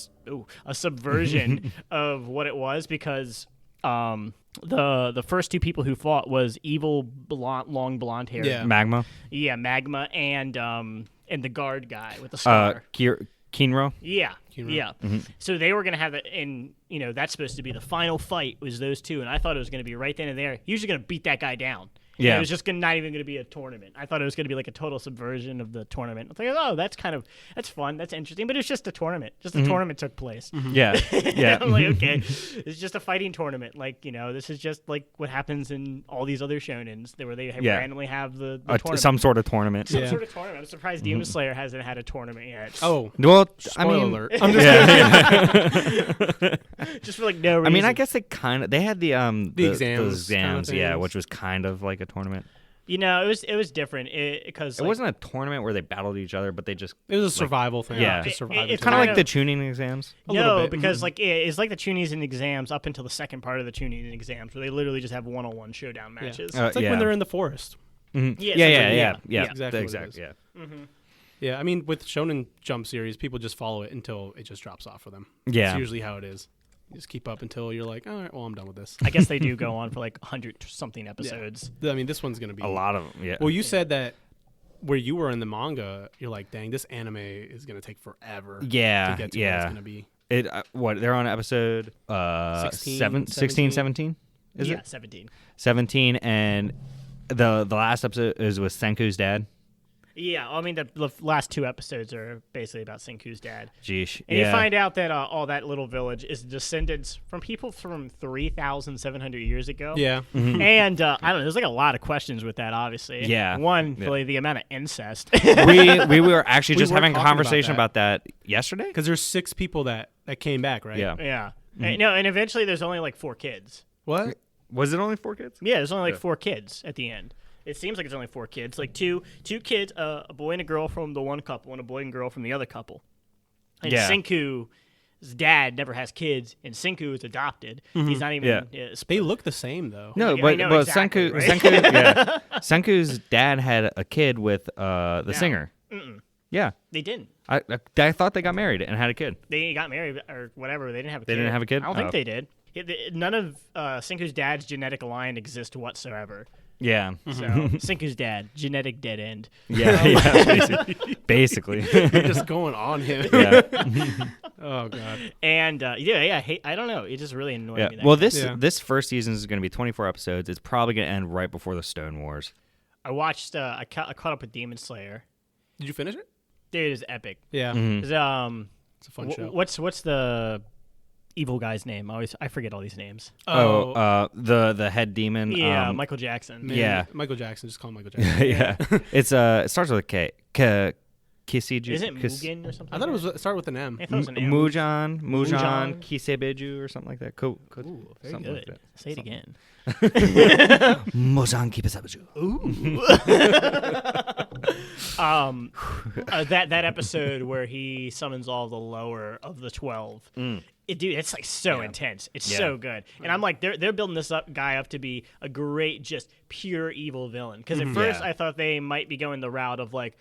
subversion of what it was because the first 2 people who fought was evil long blonde hair. Yeah. Magma. Yeah, Magma and the guard guy with the scar. Kinro. Yeah. Kinro. Yeah. So they were going to have it and that's supposed to be the final fight was those 2 and I thought it was going to be right then and there. He was going to beat that guy down. And Yeah. it was just not even going to be a tournament. I thought it was going to be like a total subversion of the tournament. I was like, oh, that's fun. That's interesting. But it's just a tournament. Just a tournament took place. Yeah. Yeah. I'm like, okay, it's just a fighting tournament. Like, this is just like what happens in all these other shonens where they Yeah. randomly have the tournament. Some sort of tournament. Some Yeah. sort of tournament. I'm surprised Demon Slayer hasn't had a tournament yet. Oh, Well, spoiler I mean, alert. I'm just yeah. Just for like no reason. I mean, I guess they had the exams kind of exams, yeah, things. which was kind of like a tournament. it was different because It wasn't a tournament where they battled each other, but they just it was a survival thing. yeah. Just It- survival. it's kind of kind like of- the tuning exams. a little no, bit. because like it's like the Chunies and exams up until the second part of the Chunies exams where they literally just have one-on-one showdown Yeah. matches. It's like yeah. when they're in the forest. Mhm. Yeah, Yeah, essentially, yeah. yeah. Exactly what it is. Yeah. Yeah, I mean, with Shonen Jump series, people just follow it until it just drops off for them. Yeah. That's usually how it is. You just keep up until you're like, all right, well, I'm done with this. I guess they do go on for like 100-something episodes. I mean, this one's gonna be A lot of them. Yeah. Well, you said that where you were in the manga, you're like, dang, this anime is gonna take forever. Yeah. To get to yeah. where it's gonna be. It what they're on episode 16, 17? Is yeah, it 17. 17? And the last episode is with Senku's dad. Yeah, I mean, the last 2 episodes are basically about Senku's dad. Jeesh. And yeah. you find out that all that little village is descendants from people from 3,700 years ago. Yeah. And I don't know, there's like a lot of questions with that, obviously. Yeah. One, Yeah. really, the amount of incest. we were actually We just were having a talking about conversation that. about that yesterday. Because there's 6 people that came back, right? Yeah. Yeah. No, and eventually there's only like 4 kids. What? Was it only 4 kids? Yeah, there's only like 4 kids at the end. It seems like it's only 4 kids. Like two kids, a boy and a girl from the one couple, and a boy and girl from the other couple. And Yeah. Senku's dad never has kids, and Senku is adopted. He's not even. They look the same though. No, I but know exactly, Senku, right? Senku, yeah. Senku's dad had a kid with the singer. Yeah, They didn't. I thought they got married and had a kid. They got married or whatever. They didn't have a kid. They didn't have a kid? I don't think Oh. they did. None of Senku's dad's genetic line exists whatsoever. Yeah, So Senku's dad, genetic dead end. yeah, yeah. Basically. They're just going on him. yeah, Oh god. And I don't know. It just really annoyed yeah. me. That Well, game. this first season is going to be 24 episodes. It's probably going to end right before the Stone Wars. I watched. I caught up with Demon Slayer. Did you finish it? Dude, it's epic. Yeah. Mm-hmm. It's a fun show. What's the evil guy's name? I forget all these names. The head demon. Yeah, Michael Jackson. Man, yeah. Michael Jackson. Just call him Michael Jackson. yeah. It's it starts with a K. Kisiju. Isn't it Mugen or something? I thought it started with an M. I thought it was an M. Mujan, Mujan. Kisebeju, or something like that. Cool. Ooh, very something good. like Say it again. Mujan Kisebeju. That episode where he summons all the lower of the 12. Dude, it's like so intense. It's Yeah. so good. And I'm like, they're building this guy up to be a great, just pure evil villain. Because at first Yeah. I thought they might be going the route of like,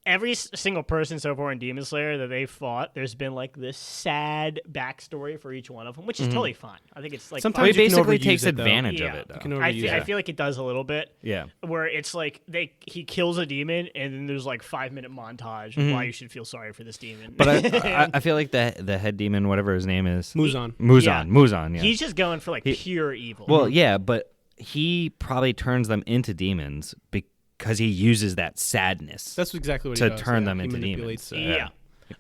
every single person so far in Demon Slayer that they fought, there's been like this sad backstory for each one of them, which is totally fine. I think it's like Sometimes Well, he you can basically overuse takes it, though. advantage of Yeah. it, though. You can I overuse feel, it. I feel like it does a little bit. Yeah. Where it's like he kills a demon and then there's like 5-minute montage of why you should feel sorry for this demon. But I feel like the head demon, whatever his name is, Muzan. Muzan. Yeah. He's just going for like pure evil. Well, yeah, but he probably turns them into demons because he uses that sadness. That's exactly what To he does. turn yeah. them He into manipulates, demons. yeah.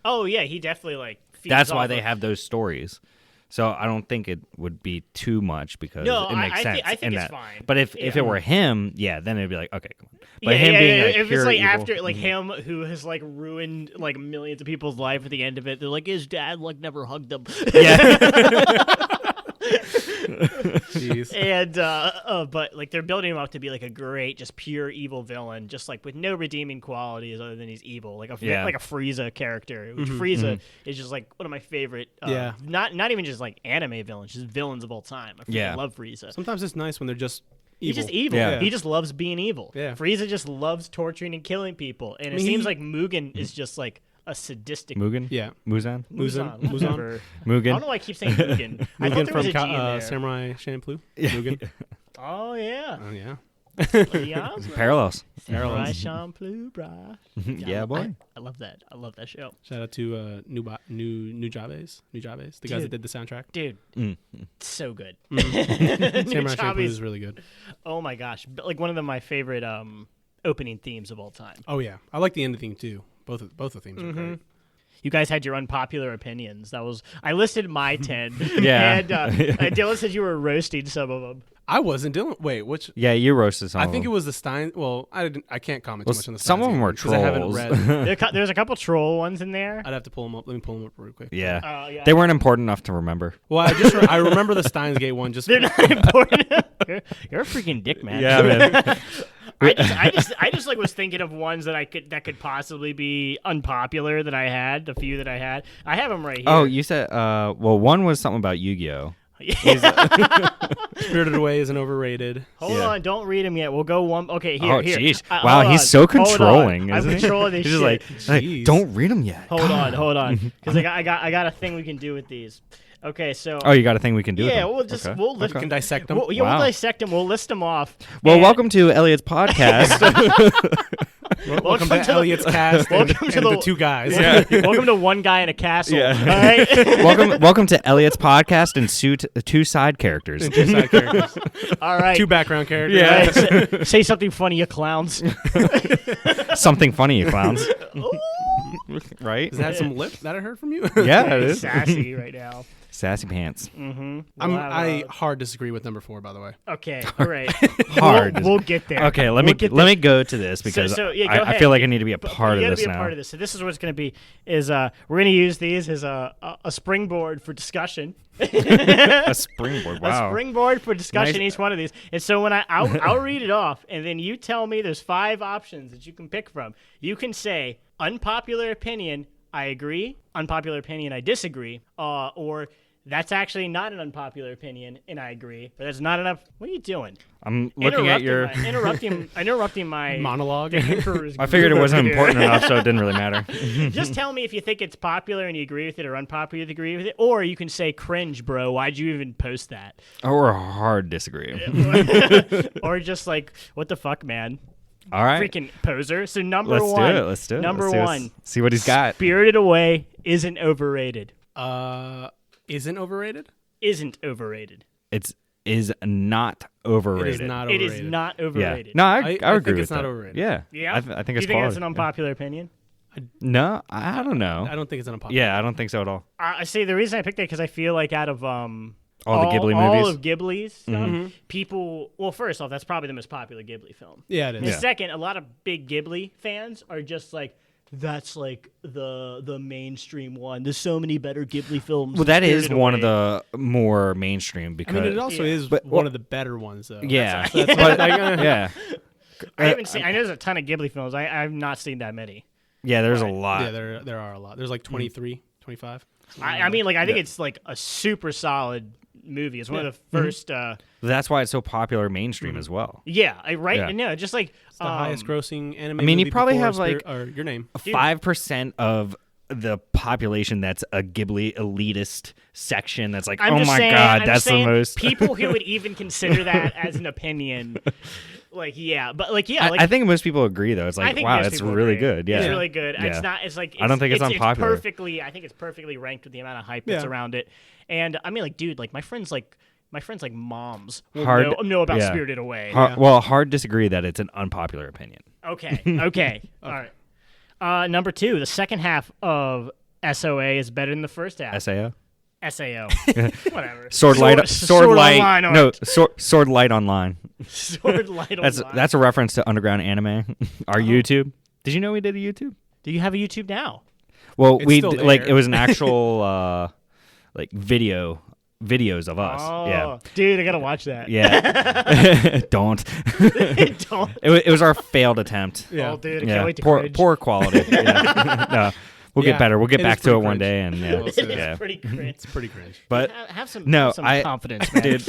Oh yeah, he definitely like. Feeds That's why off they of- have those stories. So I don't think it would be too much because No, it makes I sense. think in it's that. fine. But if Yeah. it were him, yeah, then it'd be like, okay, come on. But Yeah, him yeah, being yeah. like If pure it's like evil, after like him who has like ruined like millions of people's life at the end of it, they're like his dad like never hugged him. yeah, Jeez. And but like they're building him up to be like a great, just pure evil villain, just like with no redeeming qualities other than he's evil, like a Frieza character. Which Frieza is just like one of my favorite. Yeah. Not even just like anime villains, just villains of all time. I freaking love Frieza. Sometimes it's nice when they're just evil. He's just evil. Yeah. He just loves being evil. Yeah. Frieza just loves torturing and killing people, and it mean, seems he- like Mugen is just like a sadistic. Mugen. Yeah. Muzan. Muzan. Muzan. Whatever. I don't Mugen. know why I keep saying Mugen. I thought Mugen there was a from G in there. Samurai Champloo. Mugen. Oh yeah. Oh yeah. Yeah. Parallels. Samurai Champloo, brah. Yeah, boy. I love that. I love that show, Shout out to Nujaves, the guys that Dude. did the soundtrack. dude. Mm. So good. Samurai Champloo Nujaves- is really good. Oh my gosh, like one of my favorite opening themes of all time. Oh yeah, I like the ending theme too. Both the themes are great. You guys had your unpopular opinions. I listed my 10. Yeah. And Dylan said you were roasting some of them. I wasn't doing. Wait, which? Yeah, you roasted some. I of think it them. was the Stein. Well, I can't comment Well, too much on the. some Steins of them game were because I haven't trolls. read. There's a couple troll ones in there. I'd have to pull them up. Let me pull them up real quick. Yeah. Yeah. They weren't important enough to remember. Well, I remember the Steins Gate one. Just They're not important. You're a freaking dick, man. Yeah, man. I just like was thinking of ones that could possibly be unpopular that I had. The few that I had, I have them right here. Oh, you said. Well, one was something about Yu-Gi-Oh. Spirited Away isn't overrated. Hold Yeah. on, don't read them yet. We'll go one. Okay, here. Oh, here. jeez. Hold Wow, he's on, so hold on. controlling, I'm isn't he? controlling this He's just shit. like, Jeez. don't read them yet. Hold on, because I got a thing we can do with these. Okay, so Oh, you got a thing we can do? with yeah, them? we'll just Okay. we'll list, You can dissect them. we'll, yeah, Wow. we'll dissect them. We'll list them off. Well, And welcome to Elliot's podcast. Welcome to to- Elliot's cast and, welcome to and the the- two guys. welcome to One Guy in a Castle. Yeah. All right. welcome to Elliot's podcast and two side characters. Two side characters. All right. Two background characters. Yeah. All right, say something funny, you clowns. Something funny, you clowns. Right? Is that some lip that I heard from you? Yeah, it is. Sassy right now. Sassy pants. Mm-hmm. I hard disagree with number 4, by the way. Okay. All right. Hard. We'll get there. Okay, let We'll me get let there. me go to this because so, yeah, go I ahead. feel like I need to be a But part you of gotta this be a now. part of this. So this is what it's going to be: is we're going to use these as a springboard for discussion. A springboard. Wow. A springboard for discussion. Nice. Each one of these. And so when I'll read it off, and then you tell me there's 5 options that you can pick from. You can say unpopular opinion, I agree. Unpopular opinion, I disagree. Or that's actually not an unpopular opinion, and I agree. But that's not enough. What are you doing? I'm looking at your. interrupting my Monologue. the Emperor's I figured it groove wasn't here. important enough, so it didn't really matter. Just tell me if you think it's popular and you agree with it, or unpopular and you agree with it, or you can say cringe, bro. Why'd you even post that? Or hard disagree. Or just like, what the fuck, man? All right. Freaking poser. So number Let's one. do it. Let's do it. Number Let's one. see what he's got. Spirited Away isn't overrated. Isn't overrated? Isn't overrated. Is not overrated. It is not It overrated. is not Yeah. overrated. No, I I agree think with it's not that. overrated. Yeah. Yeah. I think Do it's you think quality. that's an unpopular opinion? No, I don't know. I don't think it's an unpopular. Yeah, I don't think so at all. I see. The reason I picked it because I feel like out of All the Ghibli all movies? of Ghibli's stuff, Mm-hmm. people. Well, first off, that's probably the most popular Ghibli film. Yeah, it is. And Yeah. second, a lot of big Ghibli fans are just like, that's like the mainstream one. There's so many better Ghibli films. Well, that is Spirited one Away. of the more mainstream I because mean, it also Yeah. is But- one of the better ones, though. yeah, That's but like, yeah, I haven't seen. I know there's a ton of Ghibli films. I've not seen that many. yeah. There's a Right. lot. yeah, there are a lot. There's like 23, 25. I mean, like I think Yeah. it's like a super solid movie. It's one of the first. That's why it's so popular mainstream as well. Yeah, right. Yeah. No, just like It's the highest grossing anime. I mean, you movie probably before have, like, or Your Name. 5% of the population that's a Ghibli elitist section. That's like, I'm oh just my saying, god, I'm that's just the saying most. people who would even consider that as an opinion. Like, yeah, but like, yeah, like I think most people agree though. It's I like, think wow, most it's people really agree. good. Yeah, It's really good. Yeah. It's not. It's like. I don't think it's unpopular. It's perfectly. I think it's perfectly ranked with the amount of hype that's Yeah. around it. And I mean, like, dude, like my friends, like moms will Hard- know about yeah. Spirited Away. Well, hard disagree that it's an unpopular opinion. Okay. Okay. All right. Number 2, the second half of SOA is better than the first half. Sao. SAO. Whatever. Sword light. Sword light. Online No, art. sword light online. Sword light online. That's a reference to underground anime. Our YouTube. Did you know we did a YouTube? Do you have a YouTube now? Well, It's we still like there. it was an actual like videos of us. Oh, Yeah. dude, I gotta watch that. Yeah. Don't. Don't. It was our failed attempt. Yeah. Oh, dude, I Yeah. can't wait to Poor cringe. poor quality. Yeah. No. We'll Yeah, get better. We'll get it back is to it pretty one cringe. day, and yeah, We'll see. yeah. It's pretty cringe. It's pretty cringe. But Have some, no, have some I- confidence, man. dude,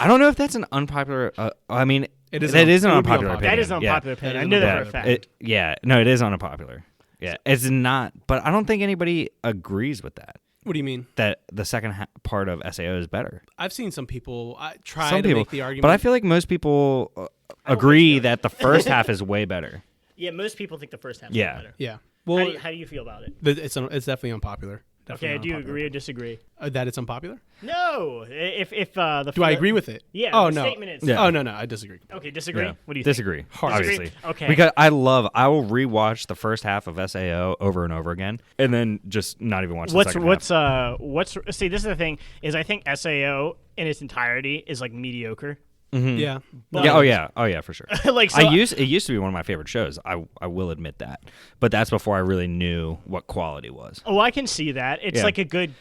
I don't know if that's an unpopular. I mean, It is that an- is an it would be unpopular unpopular. opinion. That is an Yeah. unpopular opinion. That I is know that unpopular. for a fact. Yeah, no, it is unpopular. Yeah, it's not, but I don't think anybody agrees with that. What do you mean? That the second part of SAO is better. I've seen some people try Some to people, make the argument. but I feel like most people agree that the first half is way better. Yeah, most people think the first half Yeah. is better. yeah. Well, How do you feel about it? it's definitely unpopular. Definitely Okay, do you unpopular. agree or disagree? That it's unpopular? No. If the Do I agree with it? Yeah. Oh the no. Statement is. Yeah. Oh no, I disagree. Okay, disagree. Yeah. What do you think? Disagree. Hard. Obviously. Disagree? Okay. Because I will rewatch the first half of SAO over and over again, and then just not even watch the second half. What's see? This is the thing is I think SAO in its entirety is like mediocre. Yeah. But- Yeah, oh yeah, for sure. Like so, it used to be one of my favorite shows. I will admit that, but that's before I really knew what quality was. Oh, I can see that. It's Yeah. like a good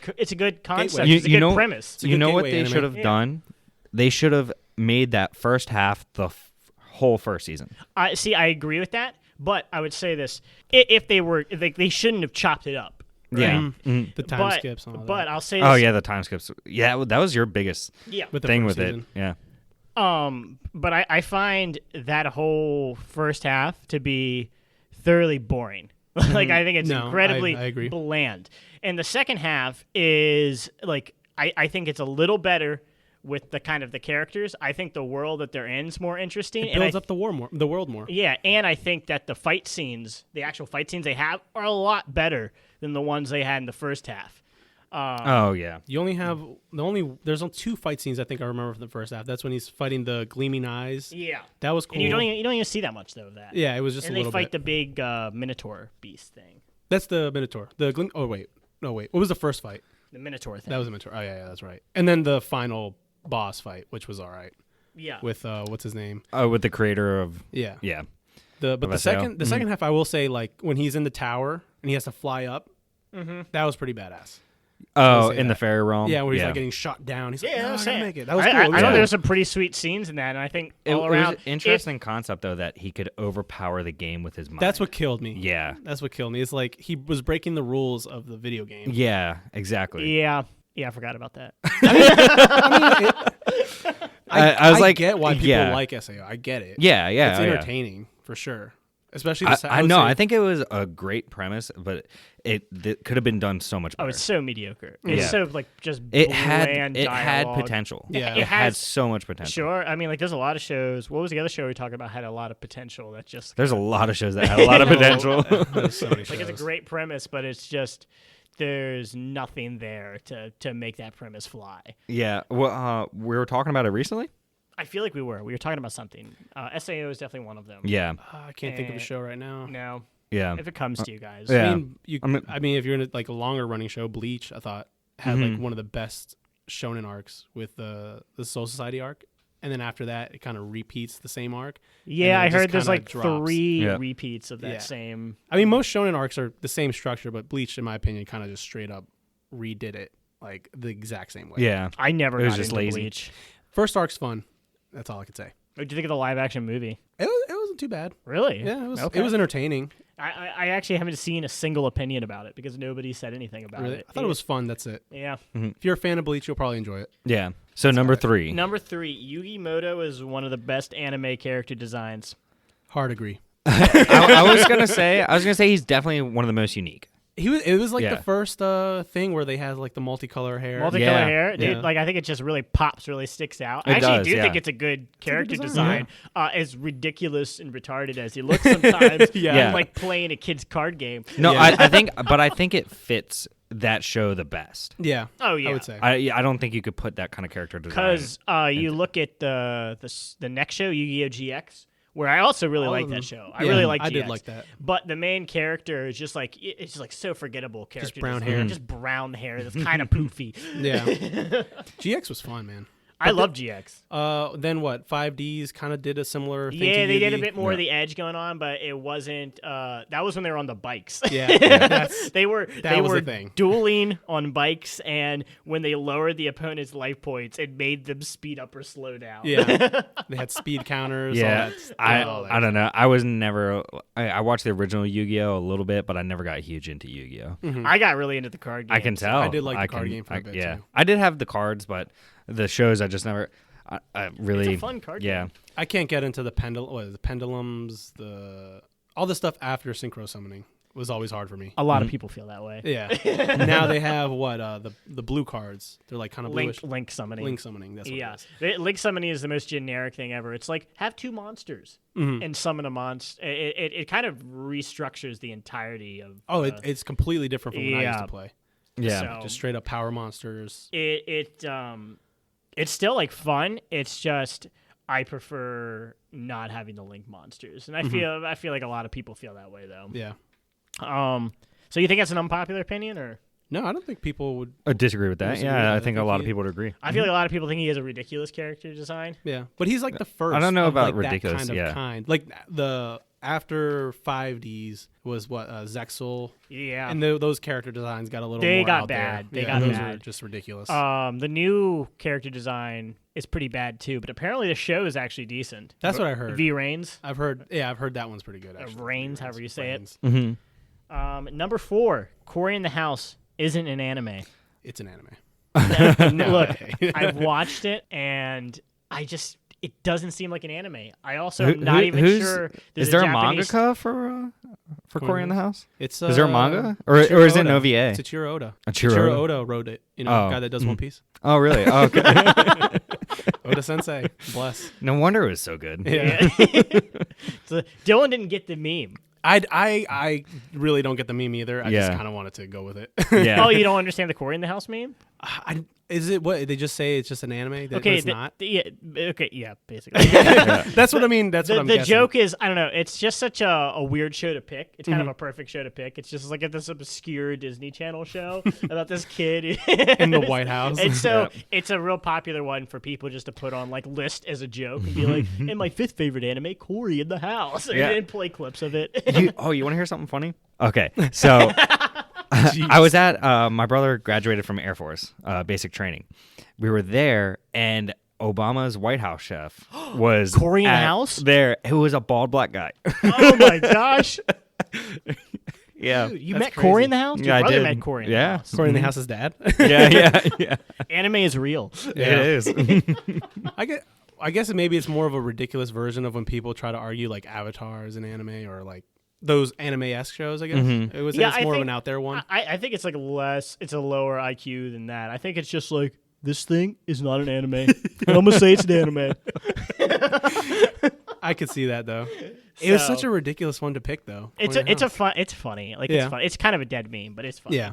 concept. You- It's a you good know- premise. a You good know what gateway they anime. should have Yeah. done? They should have made that first half the whole first season. I agree with that, but I would say this: if they shouldn't have chopped it up. Right? Yeah. Mhm. The time skips and all that. But I'll say this, Oh yeah, the time skips. Yeah, well, that was your biggest yeah. With the thing first with season. it. Yeah. But I find that whole first half to be thoroughly boring. Like I think it's No, incredibly I agree. bland. And the second half is like I think it's a little better with the kind of the characters. I think the world that they're in is more interesting. It builds up the world more. Yeah, and I think that the fight scenes, the actual fight scenes they have, are a lot better than the ones they had in the first half. Oh yeah. You only have there's only 2 fight scenes I think I remember from the first half. That's when he's fighting the gleaming eyes. Yeah, That was cool. and you don't even see that much though of that. Yeah, it was just and a little they fight bit. the big Minotaur beast thing. That's the Minotaur. Oh wait. No wait. What was the first fight? The Minotaur thing. That was a Minotaur. Oh yeah, that's right. And then the final boss fight, which was all right. Yeah. With what's his name? Oh, with the creator of Yeah. yeah. The SAO? second half I will say, like when he's in the tower and he has to fly up, that was pretty badass. Oh, say in the that. fairy realm. Yeah, where he's like getting shot down. He's like, Yeah, no, I I was gotta saying. make it. That was cool. I It was know cool. there's some pretty sweet scenes in that, and I think It all was around an interesting concept though that he could overpower the game with his mind. That's what killed me. Yeah. That's what killed me. It's like he was breaking the rules of the video game. Yeah. Exactly. Yeah, I forgot about that. I was I like, get why people yeah. like SAO. I get it. Yeah. Yeah. It's yeah. entertaining for sure. Especially the I would know. say- I think it was a great premise, but it could have been done so much better. Oh, it's so mediocre. It's Yeah. so like just it bland had dialogue. potential. Yeah. It It had has- so much potential. Sure. I mean, like, there's a lot of shows. What was the other show we talked about had a lot of potential that just There's a lot of shows that had a lot of potential. There's so many like it's a shows. great premise, but it's just there's nothing there to make that premise fly. Yeah. Well, we were talking about it recently. I feel like we were talking about something. SAO is definitely one of them. Yeah. I can't think of a show right now. No, Yeah. if it comes to you guys. Yeah. I mean, if you're in a longer running show, Bleach, I thought had like one of the best shonen arcs with the Soul Society arc, and then after that, it kind of repeats the same arc. Yeah, and then I it just heard there's kinda like drops. 3 Yeah. repeats of that Yeah. same. I mean, most shonen arcs are the same structure, but Bleach, in my opinion, kind of just straight up redid it like the exact same way. Yeah. I never It was got just into lazy. Bleach. First arc's fun. That's all I could say. What do you think of the live action movie? It wasn't too bad. Really? Yeah, it was. Okay. It was entertaining. I actually haven't seen a single opinion about it because nobody said anything about Really, it. I thought it was fun. That's it. Yeah. If you're a fan of Bleach, you'll probably enjoy it. Yeah. So number 3. Number 3, Yugi Moto is one of the best anime character designs. Hard agree. I was gonna say he's definitely one of the most unique. It was like Yeah. the first thing where they had like the multicolor hair. Multicolor Yeah. hair, dude. Yeah. Like I think it just really pops, really sticks out. It I actually does, do yeah. think it's a good character design, design. As ridiculous and retarded as he looks sometimes, Yeah. like playing a kid's card game. No, Yeah. I think it fits that show the best. Yeah. Oh yeah, I would say. I don't think you could put that kind of character design. because you look at the next show, Yu-Gi-Oh! GX, where I also really All like of that them. show. I Yeah, really like GX. I did like that. But the main character is just like it's just like so forgettable character. brown design. hair. Just brown hair that's kind of poofy. Yeah. GX was fun, man. I love GX. Then what? 5Ds kind of did a similar thing. Yeah, to they did a Yugi. bit more of the edge going on, but it wasn't. That was when they were on the bikes. Yeah. That's, they were That was the thing. dueling on bikes, and when they lowered the opponent's life points, it made them speed up or slow down. yeah. They had speed counters. yeah, all that I don't know. I was never. I watched the original Yu-Gi-Oh a little bit, but I never got huge into Yu-Gi-Oh. I got really into the card game. I can tell. I did like the card can- game for a bit, Yeah, too. I did have the cards, but the shows I just never. I really. It's a fun card Yeah. game. I can't get into the pendulums, all the stuff after synchro summoning was always hard for me. A lot of people feel that way. Yeah. Now they have the blue cards. They're like kind of bluish. Link summoning. Link summoning. That's what Yeah, it is. Link summoning is the most generic thing ever. It's like have 2 monsters and summon a monster. It kind of restructures the entirety of. Oh, it's completely different from when I used yeah. to play. Yeah. So- Just straight up power monsters. It's still like fun. It's just I prefer not having the Link monsters, and I feel like a lot of people feel that way though. Yeah. So you think that's an unpopular opinion, or No, I don't think people would. I disagree with that. Disagree, Yeah, I I think a think lot of he- people would agree. I feel like a lot of people think he has a ridiculous character design. Yeah, but he's like the first. I don't know of, about like, ridiculous, That kind yeah. of kind. Like the after 5Ds was what Zexel, Yeah. and those character designs got a little. They more got out bad. There. They Yeah, got those bad. were just ridiculous. The new character design is pretty bad too, but apparently the show is actually decent. That's what I heard. V Reigns, I've heard that one's pretty good. Actually. Reigns, however you say it. Reigns. Mm-hmm. Number 4, Cory in the House isn't an anime. It's an anime. Look, way. I've watched it and It doesn't seem like an anime. I also am not even sure. Is there a Japanese... mangaka for Cory in the House? Is there a manga or is it an OVA? It's Ichiro Oda. Ichiro Oda wrote it. Guy that does One Piece. Oh, really? Oh, okay. Oda Sensei, bless. No wonder it was so good. Yeah. So Dylan didn't get the meme. I really don't get the meme either. I just Yeah. kind of wanted to go with it. Yeah. Oh, you don't understand the Cory in the House meme? Is it what they just say? It's just an anime. But it's not. Yeah. Okay. Yeah. Basically. That's what I mean. That's what I'm the guessing. joke is, I don't know. It's just such a weird show to pick. It's kind of a perfect show to pick. It's just like this obscure Disney Channel show about this kid in the White House. And so it's a real popular one for people just to put on like list as a joke and be like, "And my 5th favorite anime, Cory in the House," and then play clips of it. You want to hear something funny? Okay, so I was at my brother graduated from Air Force basic training. We were there, and Obama's White House chef was Cory in the House. There, it was a bald black guy. Oh my gosh! Yeah, Dude, you That's met crazy. Cory in the House. Your I brother did. met Cory in the House. Cory in the House's dad. yeah. Anime is real. It is. I guess maybe it's more of a ridiculous version of when people try to argue like Avatar is an anime or like those anime-esque shows. I guess it's more of an out there one. I think it's like it's a lower IQ than that. I think it's just like, this thing is not an anime. And I'm gonna say it's an anime. I could see that though. It was such a ridiculous one to pick though. It's funny. Like it's fun. It's kind of a dead meme, but it's funny. Yeah.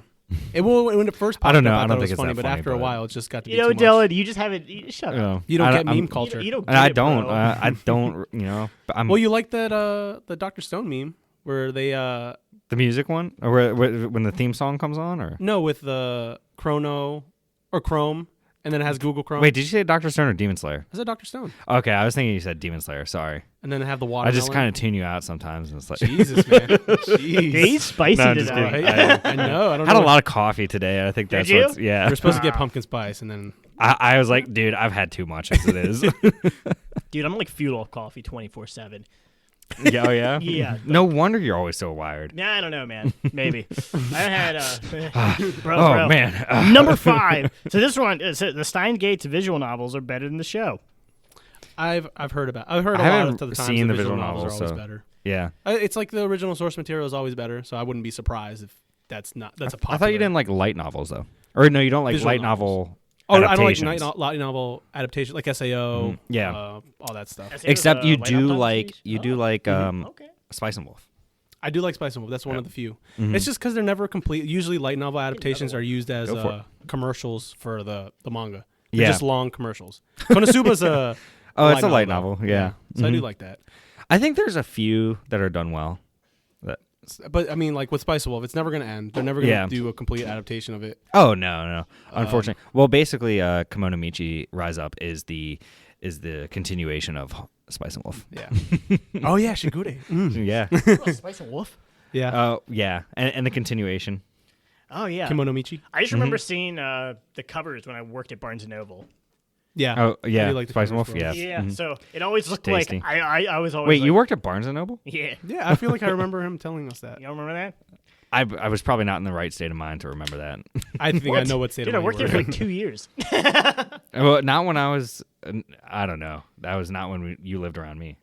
When it first popped I don't know. up, I thought don't it was think it's funny, that but funny, after a but- while, it just got to be You know, too much. Dylan, you just haven't. Shut up. You don't get meme culture. You don't And I get it, don't. bro. I don't. But I'm Well, you like that the Dr. Stone meme where they the music one, or when the theme song comes on, or with the Chrono or Chrome, and then it has Google Chrome. wait, did you say Dr. Stone or Demon Slayer? Is it Dr. Stone? Okay, I was thinking you said Demon Slayer. Sorry, And then have the I watermelon. just kind of tune you out sometimes, and it's like Jesus, man. Jeez. He's spicy No, I'm just today. kidding. I know. I don't I had know. a lot of coffee today. I think Did that's you? what's yeah. We're supposed to get pumpkin spice, and then I was like, dude, I've had too much as it is. Dude, I'm like fuel coffee 24/7. Yeah, oh yeah. Yeah. No wonder you're always so wired. Nah, I don't know, man. Maybe. I had bro. Oh man. Number 5. So this one, so the Steingate's visual novels are better than the show. I've heard about. I've heard a I lot haven't of the times seen the the visual visual novels novels, are always so- better. Yeah. It's like the original source material is always better, so I wouldn't be surprised if that's a popular. I thought you didn't like light novels though, or no, you don't like Visual light novels. novel. Oh, I don't like adaptations. light novel adaptation like SAO. Yeah. All that stuff. Except you Light do Up like series? you do like Okay. Spice and Wolf. I do like Spice and Wolf. That's one of the few. Mhm. It's just because they're never complete. Usually, light novel adaptations one. are used as Go for it. commercials for the manga. They're Yeah. just long commercials. Konosuba's a Oh, it's a light novel. Yeah. So I do Mhm. like that. I think there's a few that are done well. But I mean, like with Spice and Wolf, it's never going to end. They're never going to Yeah. do a complete adaptation of it. Oh no. Unfortunately. Well, basically, Kimono Michi Rise Up is the continuation of Spice and Wolf. Yeah. Oh yeah, Shigure. Yeah. Oh, Spice and Wolf? Yeah. Yeah. And the continuation. Oh, yeah. Kimono Michi. I just remember seeing the covers when I worked at Barnes & Noble. Yeah. Oh I yeah. do like the Spice and covers Wolf. well. Yeah. Yeah, Mhm. so it always looked Tasty. like I was always Wait, like, you worked at Barnes and Noble? Yeah. Yeah, I feel like I remember him telling us that. You don't remember that? I was probably not in the right state of mind to remember that. I think I know what state Dude, of I mind worked you there were for like 2 years. Well, not when I was. I don't know. That was not when you lived around me.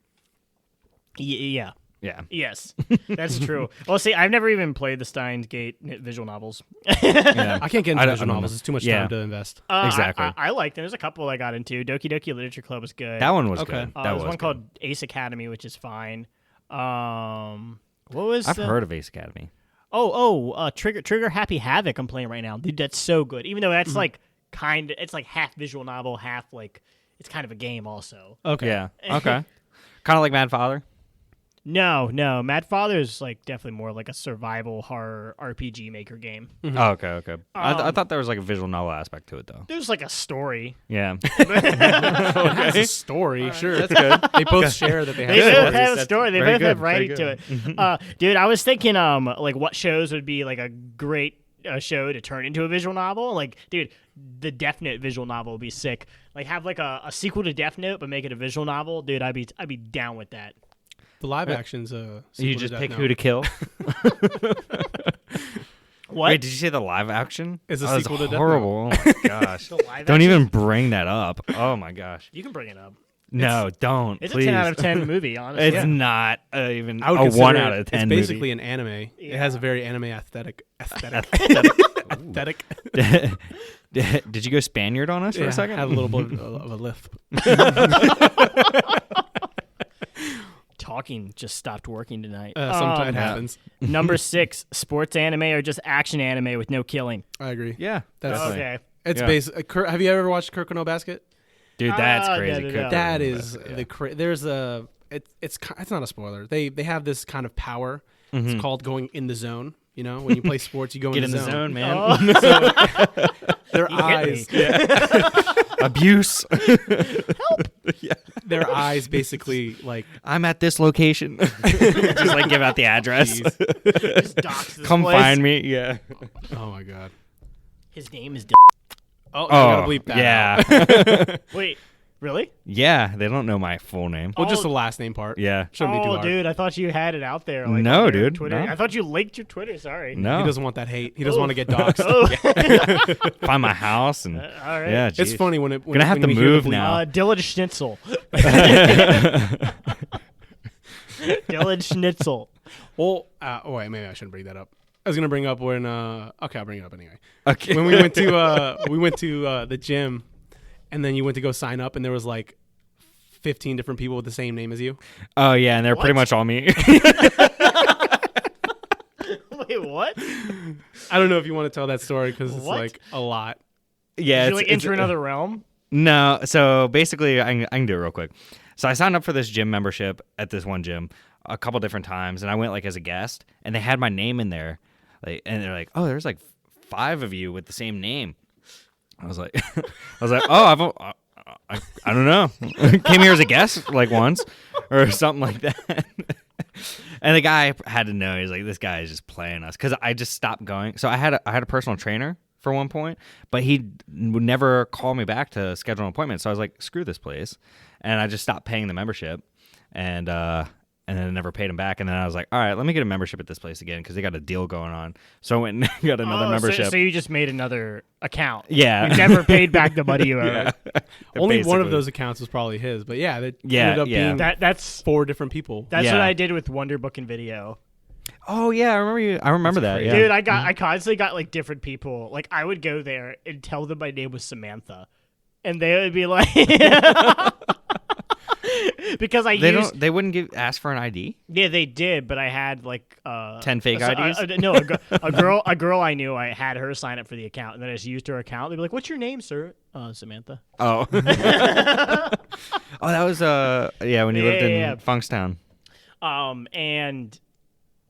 Yeah. Yeah. Yes, that's true. Well, see, I've never even played the Steins Gate visual novels. Yeah. I can't get into I don't visual novels. know. It's too much Yeah. time to invest. Exactly. I liked them. There's a couple I got into. Doki Doki Literature Club was good. That one was Okay. good. That There's was one good. called Ace Academy, which is fine. What was I've the- heard of Ace Academy. Trigger Happy Havoc I'm playing right now. Dude, that's so good. Even though that's like it's like half visual novel, half like it's kind of a game also. Okay. Yeah. Okay. Kind of like Mad Father. No, Mad Father's like definitely more like a survival horror RPG maker game. Oh, okay. I thought there was like a visual novel aspect to it though. There's like a story. Yeah. It has a story. Sure, that's good. They both share that they have They stories. both have a That's story. They very both have good, very writing to good. it. Dude, I was thinking like what shows would be like a great show to turn into a visual novel. Like, dude, the Death Note visual novel would be sick. Like, have like a sequel to Death Note, but make it a visual novel. Dude, I'd be down with that. The live action's You sequel just to pick Death who Note. to kill. What? Wait, did you say the live action? Is a That's sequel to Death horrible. Oh my gosh. The live Don't action? even bring that up. Oh my gosh. You can bring it up. No, don't. It's please. a 10 out of 10 movie, honestly. It's not even I would a consider 1 out of 10 It's movie. basically an anime. It Yeah. has a very anime aesthetic. Did you go Spaniard on us for a second? Had a little bit of a lisp. Talking just stopped working tonight. Sometimes it happens. Number 6, sports anime or just action anime with no killing. I agree. Yeah, That's definitely. Okay. It's Yeah. basic. Have you ever watched Kuroko no Basket? Dude, that's crazy. no. Could- That is yeah. there's a it's not a spoiler. They have this kind of power. It's called going in the zone. You know, when you play sports, you go Get in in the the zone, man. Oh. Their You hit eyes, Abuse. their eyes, basically like I'm at this location. Just like give out the address. Just dox this Come place. find me. Yeah. oh my god. His name is Oh, you gotta bleep that. yeah. Wait, really? Yeah. They don't know my full name. Well, just Oh. the last name part. Yeah. Shouldn't be too Oh, hard. dude, I thought you had it out there. Like, No, on your dude, Twitter. no. I thought you linked your Twitter. Sorry. No. He doesn't want that hate. He doesn't Oh. want to get doxxed. Oh. Find my house and All right. yeah. It's geez. funny when it. When, Gonna have when to we hear the move bleep. now. Dylan Schnitzel. Dylan Schnitzel. Well, oh wait, maybe I shouldn't bring that up. I was gonna bring up when. Okay, I'll bring it up anyway. Okay. When we went to the gym, and then you went to go sign up, and there was like 15 different people with the same name as you. Oh yeah, and they're pretty What? much all me. Wait, what? I don't know if you want to tell that story because it's What? like a lot. Yeah. Did you like enter another realm? No, so basically, I can do it real quick. So I signed up for this gym membership at this one gym a couple different times, and I went like as a guest, and they had my name in there, like, and they're like, "Oh, there's like 5 of you with the same name." I was like, "Oh, I don't know. Came here as a guest like once or something like that." And the guy had to know. He's like, "This guy is just playing us," because I just stopped going. So I had a personal trainer for one point, but he would never call me back to schedule an appointment. So I was like, screw this place. And I just stopped paying the membership, and then I never paid him back. And then I was like, all right, let me get a membership at this place again because they got a deal going on. So I went and got another membership. So you just made another account. Yeah. You never paid back the money you owed. Only one of Basically. those accounts was probably his, but yeah, that Yeah, ended up yeah. being That's 4 different people. what Yeah. I did with Wonderbook and Video. Oh yeah, I remember you. I remember that. Yeah. Dude, I constantly got like different people. Like I would go there and tell them my name was Samantha, and they would be like, because They wouldn't ask for an ID. Yeah, they did, but I had like 10 fake IDs? No, a girl I knew. I had her sign up for the account, and then I just used her account. They'd be like, "What's your name, sir?" Samantha. Oh. Oh, that was when you lived in Yeah. Funkstown. And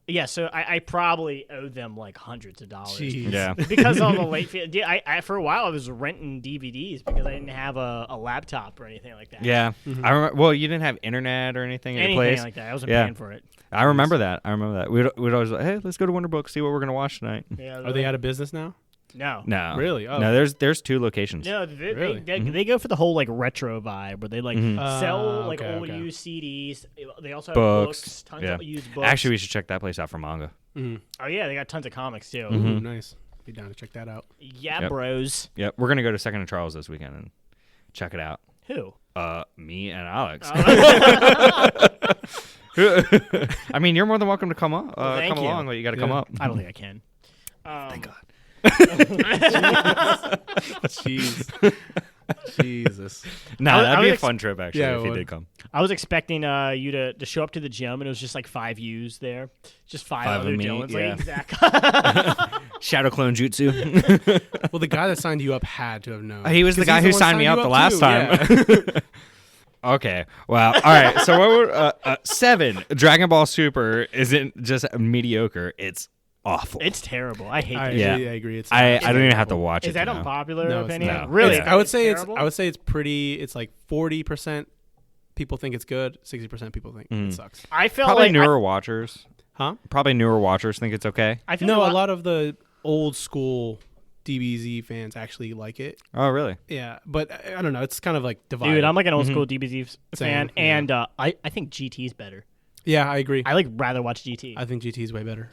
yeah, so I probably owed them like hundreds of dollars. Jeez. Yeah. Because of the late fee. Yeah, I for a while I was renting DVDs because I didn't have a laptop or anything like that. Yeah. I remember. Well, you didn't have internet or anything at your Anything place. like that. I wasn't Yeah. paying for it. I remember that. We'd always like, hey, let's go to Wonderbook, see what we're gonna watch tonight. Yeah. Are they out of business now? No. No. Really? Oh. No, there's 2 locations. No, they, Really? they go for the whole like retro vibe where they like sell like okay, old okay. used CDs. They also have Books. books, tons Yeah. of used books. Actually, we should check that place out for manga. Oh yeah, they got tons of comics too. Ooh, nice. Be down to check that out. Yeah, Yep. bros. Yep, we're gonna go to Second and Charles this weekend and check it out. Who? Me and Alex. Oh. I mean, you're more than welcome to come up, thank come you. along, but you got to come Yeah. up. I don't think I can. Thank God. Jeez. Jesus. No, I that'd be a was fun trip actually Yeah, it if you would. did come. I was expecting you to show up to the gym, and it was just like 5 U's there, just 5 5 other of me, Dylans. yeah. Like, exactly. Shadow Clone Jutsu. Well, the guy that signed you up had to have known. He was the 'Cause guy he's who one signed me you up the last too, time. yeah. Okay. Well, all right. So what would 7 Dragon Ball Super isn't just mediocre. It's awful. It's terrible. I hate I, that. Yeah. I agree. It's I not- don't even have to watch Is it. that to know. unpopular No, it's opinion? not. Really? It's- I would say terrible? it's pretty. It's like 40% people think it's good. 60% people think it sucks. I felt Probably like newer watchers. Huh? Probably newer watchers think it's okay. I feel No, like a lot of the old school DBZ fans actually like it. Oh, really? Yeah, but I don't know. It's kind of like divided. Dude, I'm like an old school DBZ fan, Same, yeah. and I think GT's better. Yeah, I agree. I like rather watch GT. I think GT is way better.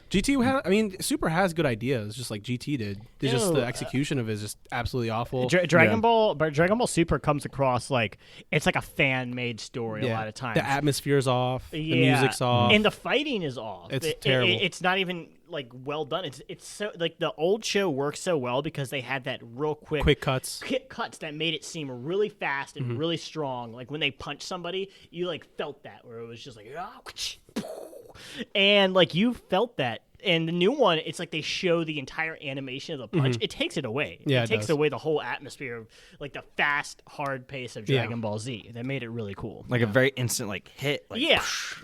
Super has good ideas, just like GT did. It's just the execution of it is just absolutely awful. Dragon Ball Super comes across like it's like a fan made story a lot of times. The atmosphere's off. The music's off. And the fighting is off. It's terrible. It's not even like well done. It's so like the old show works so well because they had that real quick cuts that made it seem really fast and really strong. Like when they punch somebody, you like felt that where it was just like and like you felt that. And the new one, it's like they show the entire animation of the punch. It takes it away. Yeah, it takes away the whole atmosphere of like the fast, hard pace of Dragon Ball Z. That made it really cool. Like a very instant like hit. Like,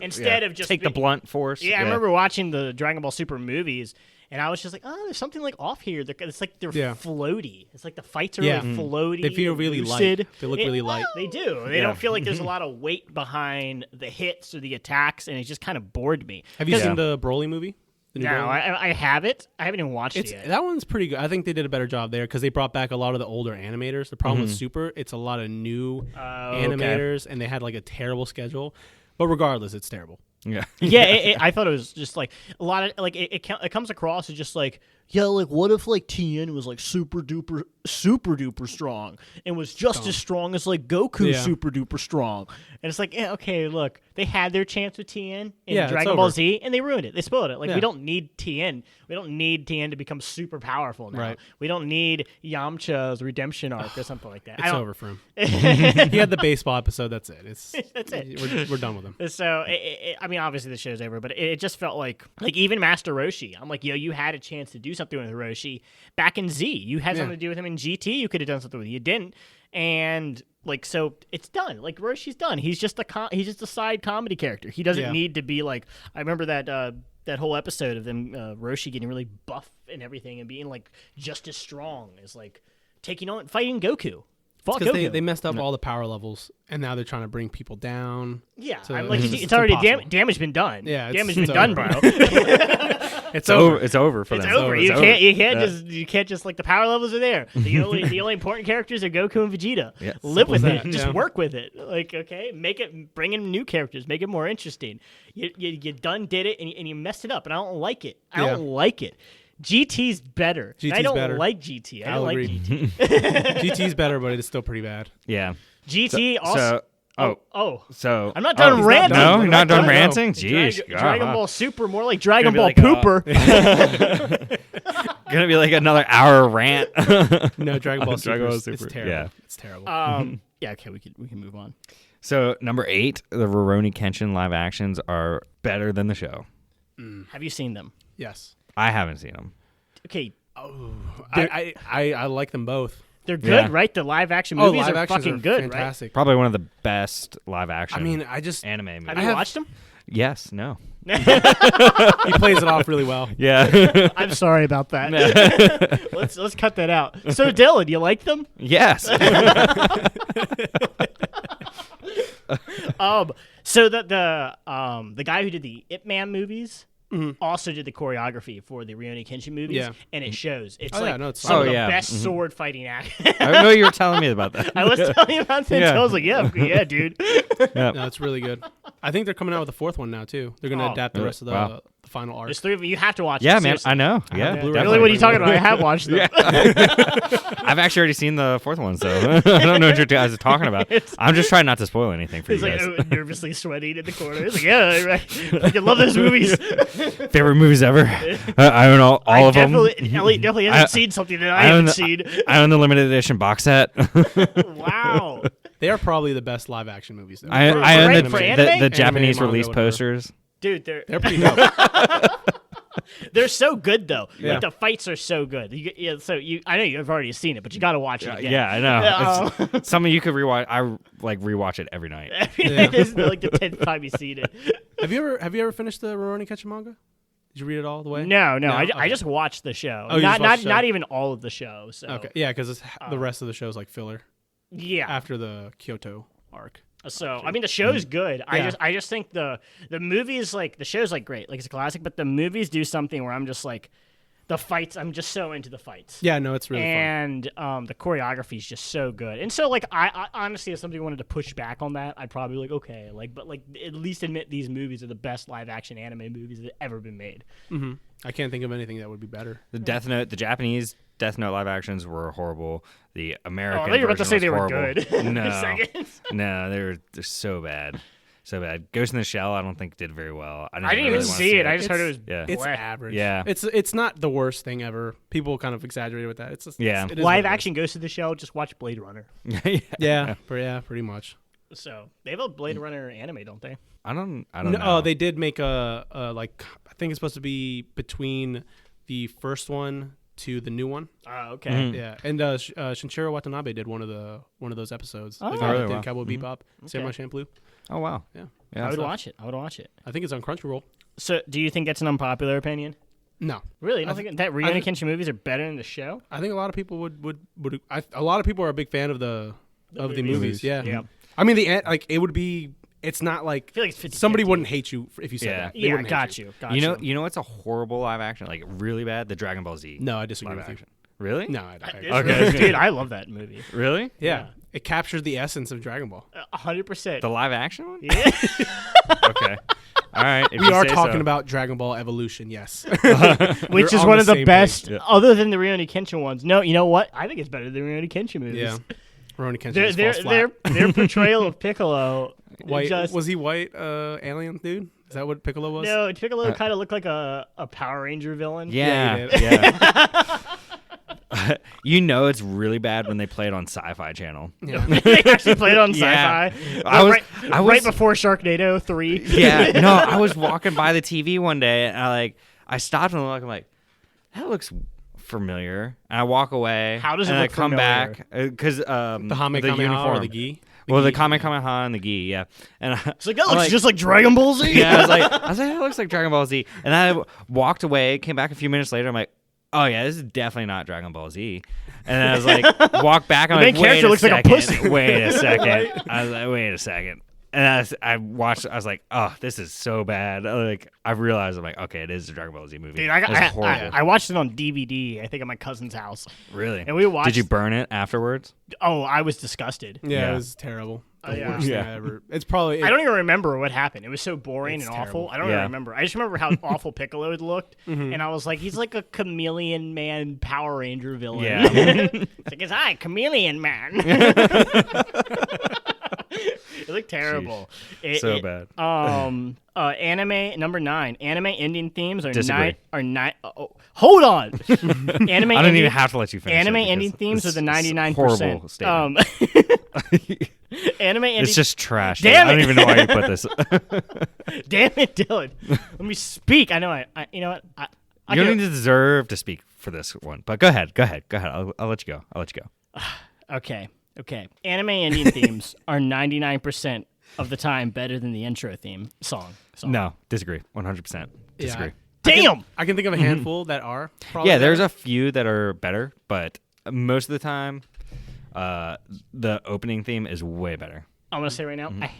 instead of just take the blunt force. Yeah, I remember watching the Dragon Ball Super movies, and I was just like, oh, there's something like off here. It's like they're floaty. It's like the fights are really floaty. They feel really light. They look really light. They do. They don't feel like there's a lot of weight behind the hits or the attacks, and it just kind of bored me. Have you seen the Broly movie? No, I have it. I haven't even watched it yet. That one's pretty good. I think they did a better job there because they brought back a lot of the older animators. The problem with Super, it's a lot of new animators, and they had like a terrible schedule. But regardless, it's terrible. Yeah. I thought it was just like a lot of like it comes across as just like, yeah, like what if like Tien was like super duper strong and was just as strong as like Goku super duper strong. And it's like, yeah, okay, look, they had their chance with Tien in Dragon Ball Z and they ruined it. They spoiled it. Like we don't need Tien. We don't need Tien to become super powerful now. Right. We don't need Yamcha's redemption arc or something like that. It's over for him. He had the baseball episode. That's it. That's it. We're done with him. So I mean, obviously the show's over, but it just felt like even Master Roshi. I'm like, yo, you had a chance to do something with Roshi back in Z. You had something to do with him in GT. You could have done something with it. You didn't. And like, so it's done. Like Roshi's done. He's just a side comedy character. He doesn't need to be like. I remember that whole episode of them Roshi getting really buff and everything and being like just as strong as like fighting Goku. Because they messed up all the power levels, and now they're trying to bring people down. Yeah, I'm like, it's already damage been done. Yeah, damage been done, bro. It's over. It's over for them. It's over. You can't just like the power levels are there. The only important characters are Goku and Vegeta. Yeah, live with it. Just work with it. Like, okay, bring in new characters, make it more interesting. You done did it, and you messed it up, and I don't like it. I don't like it. GT's better. I don't like GT. I don't like GT. GT's better, but it's still pretty bad. Yeah. GT also. So I'm not done ranting. No, you're not done ranting? Jeez. Dragon Ball Super, more like Dragon Ball Pooper. Gonna be like another hour rant. No, Dragon Ball Super. It's terrible. Yeah. It's terrible. Yeah, okay, we can move on. So number 8, the Rurouni Kenshin live actions are better than the show. Have you seen them? Yes. I haven't seen them. Okay. I like them both. They're good, right? The live action movies are fucking good, fantastic. Right? Probably one of the best live action. Anime movies. Have you watched them? Yes. No. He plays it off really well. Yeah. I'm sorry about that. Let's cut that out. So Dylan, you like them? Yes. So the guy who did the Ip Man movies also did the choreography for the Rurouni Kenshin movies, and it shows. It's it's some of the best sword fighting act. I know you were telling me about that. I was telling you about that. I was like, yeah, dude. No, it's really good. I think they're coming out with a 4th one now too. They're going to adapt the rest of the final arc. There's 3 of them. You have to watch. Yeah, it, man. seriously. I know. Yeah. Really, what are you talking about? I have watched them. I've actually already seen the 4th one, so I don't know what you guys are talking about. I'm just trying not to spoil anything for you guys. He's like nervously sweating in the corner. He's like, yeah, right. I love those movies. Favorite movies ever. I own all of them. Elliot definitely hasn't seen something that I haven't seen. I own the limited edition box set. Wow. They are probably the best live action movies. I own the anime? Japanese Anime, release manga, whatever. posters. Dude, They're pretty dope. they're so good though. Yeah. Like the fights are so good. I know you've already seen it, but you got to watch it again. Yeah, I know. It's something you could rewatch. I like rewatch it every night. It's like the 10th time you've seen it. Have you ever finished the Rurouni Kenshin manga? Did you read it all the way? No. Okay. I just watched the show. Oh, not even all of the show. So. Okay. Yeah, because the rest of the show is like filler. Yeah. After the Kyoto arc. So I mean the show's good. Yeah. I just think the movie is like the show's like great, like it's a classic, but the movies do something where I'm just like, The fights, I'm just so into the fights. Yeah, no, it's really fun. And the choreography is just so good. And so, like, I honestly, if somebody wanted to push back on that, I'd probably be like, okay, like, but like, at least admit these movies are the best live action anime movies that ever been made. Mm-hmm. I can't think of anything that would be better. The Japanese Death Note live actions were horrible. The American. Oh, I thought you were about to say they were horrible. good. No, no, they're so bad. So bad. Ghost in the Shell, I don't think did very well. I didn't even see it. I just heard it was. Yeah. It's bleh. average. Yeah. It's not the worst thing ever. People kind of exaggerated with that. It's just, Yeah. it is Live what it action Ghost of the Shell. Just watch Blade Runner. yeah. is. Yeah, pretty much. So they have a Blade Runner anime, don't they? I don't No, know. oh, they did make a like I think it's supposed to be between the first one to the new one. Oh, okay. Mhm. Yeah, and Shinichiro Watanabe did one of those episodes. Oh. The guy really? that did Wow. Cowboy Mhm. Bebop, Samurai Champloo. Oh wow. Yeah. I would so- watch it. I would watch it. I think it's on Crunchyroll. So, do you think that's an unpopular opinion? No, Really? You don't I think that Rurouni Kenshin movies are better than the show? I think a lot of people would. A lot of people are a big fan of the movies. Yeah. Yeah. I mean it would be. It's not like I feel like it's 50 somebody wouldn't hate you if you said Yeah. that. They Yeah, wouldn't hate got you. Got You know what's a horrible live action, like really bad? The Dragon Ball Z No, I disagree live with action. Really? you. No, I Okay. Dude, I love that movie. Really? Yeah. It captures the essence of Dragon Ball. 100%. The live action one? Yeah. Okay. All right. If We you are say talking so. about Dragon Ball Evolution, yes. Which We're is on one the of the same best, page. Yeah. other than the Rurouni Kenshin ones. No, you know what? I think it's better than the Rurouni Kenshin movies. Yeah. Rurouni Kenshin Their, just their, falls their, flat. their portrayal of Piccolo. White, just, was he white alien dude? Is that what Piccolo was? no, Piccolo kind of looked like a Power Ranger villain. Yeah. he Yeah. You know it's really bad when they play it on Sci-Fi Channel. Yeah. They actually played on Yeah. Sci-Fi. I was- right before Sharknado 3. Yeah. No, I was walking by the TV one day and I stopped and I'm like, that looks familiar. And I walk away. How does it and look I come familiar? back because The the Kamehameha uniform or the gi? Well, the gi? Kamehameha and the gi, yeah. And It's like, that I'm looks just like Dragon Ball Z. yeah, I was like, that looks like Dragon Ball Z. And then I walked away, came back a few minutes later. I'm like, oh yeah, this is definitely not Dragon Ball Z. And then I was like, walk back. I'm The main like, wait character a looks like a second. pussy. Wait a second. I was like, wait a second. And I watched. I was like, oh, this is so bad. Like I realized, I'm like, okay, it is a Dragon Ball Z movie. Dude, It's horrible. I watched it on DVD, I think at my cousin's house. Really? And we watched. Did you burn it afterwards? Oh, I was disgusted. Yeah, Yeah. it was terrible. The yeah. worst thing Yeah. I ever. It's probably. I don't even remember what happened. It was so boring It's and awful. terrible. I don't Yeah. even remember. I just remember how awful Piccolo had looked, and I was like, he's like a chameleon man Power Ranger villain. Yeah. It's like, hi, chameleon man. It looked terrible. So bad. Anime number 9. Anime ending themes are Disagree. hold on. Anime. I don't ending- even have to let you finish. Anime it because ending themes are it's the 99%. Horrible statement. Anime ending. It's just trash. Damn I don't it. even know why you put this. Damn it, Dylan. Let me speak. I know. I you know what? I You don't can- even deserve to speak for this one. But go ahead. I'll let you go. Okay. Anime ending themes are 99% of the time better than the intro theme song. No, disagree. 100%. Disagree. Damn. I can think of a handful that are. Probably Yeah, there's better. a few that are better, but most of the time, the opening theme is way better. I'm gonna say right now, I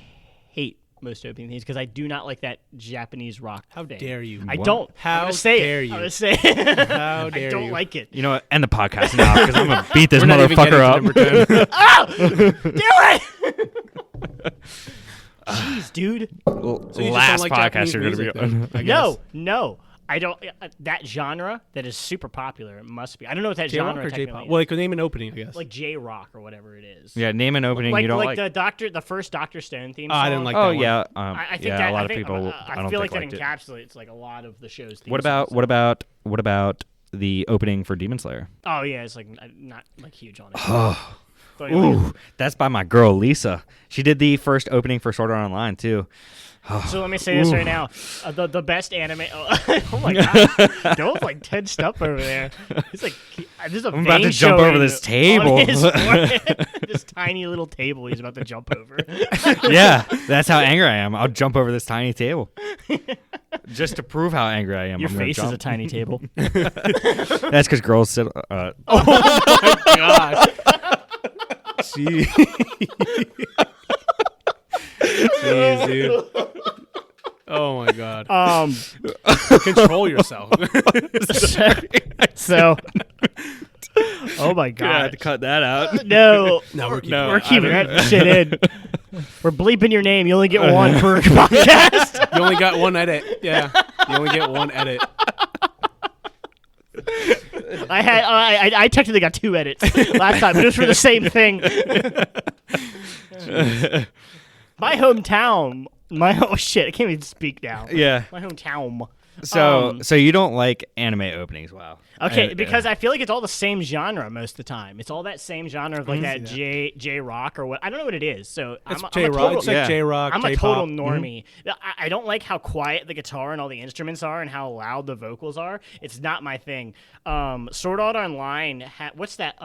hate most opening themes because I do not like that Japanese rock. How thing. dare you? I What? don't. How I'm gonna say dare it. you? I'm gonna say it. How I dare don't you? like it. You know what? End the podcast now because I'm gonna beat this We're not even getting motherfucker to number up. 10. Do it. Jeez, dude. Well, So you just last don't like podcast Japanese you're gonna music, be then, on. I guess. No. I don't. That genre that is super popular. It must be. I don't know what that J-rock genre or technically J-pop? is. Well, you could name an opening, I guess. Like J-rock or whatever it is. Yeah, name an opening you don't like. the first Doctor Stone theme song. I didn't like Oh that one. yeah, I think yeah. that, A lot I of think, people. I don't feel think like that liked it. encapsulates like a lot of the show's theme What about songs. what about the opening for Demon Slayer? Oh yeah, it's like not like huge on it. Oh, But anyway, ooh, that's by my girl Lisa. She did the first opening for Sword Art Online too. so let me say this right now: the best anime. Oh my god, don't like tensed up over there. It's like there's a I'm about to vein jump over showing this on table. his forehead. This tiny little table he's about to jump over. Yeah, that's how angry I am. I'll jump over this tiny table just to prove how angry I am. Your I'm gonna face is a jump. tiny table. That's because girls sit. God. Jeez, dude. Oh my god. Control yourself. So, oh my God, I had to god. cut that out. No. No, we're keeping No. We're it. keeping that shit in. We're bleeping your name. You only get one per podcast. You only got one edit. Yeah, you only get one edit. I technically got 2 edits last time, but it was for the same thing. My hometown. Oh shit! I can't even speak now. Yeah. My hometown. So you don't like anime openings? Wow. Okay, because I feel like it's all the same genre most of the time. It's all that same genre of like that J rock or what. I don't know what it is. So It's I'm a J-rock. total, It's like J-rock, I'm a J-pop. total normie. I don't like how quiet the guitar and all the instruments are and how loud the vocals are. It's not my thing. Sword Art Online. What's that?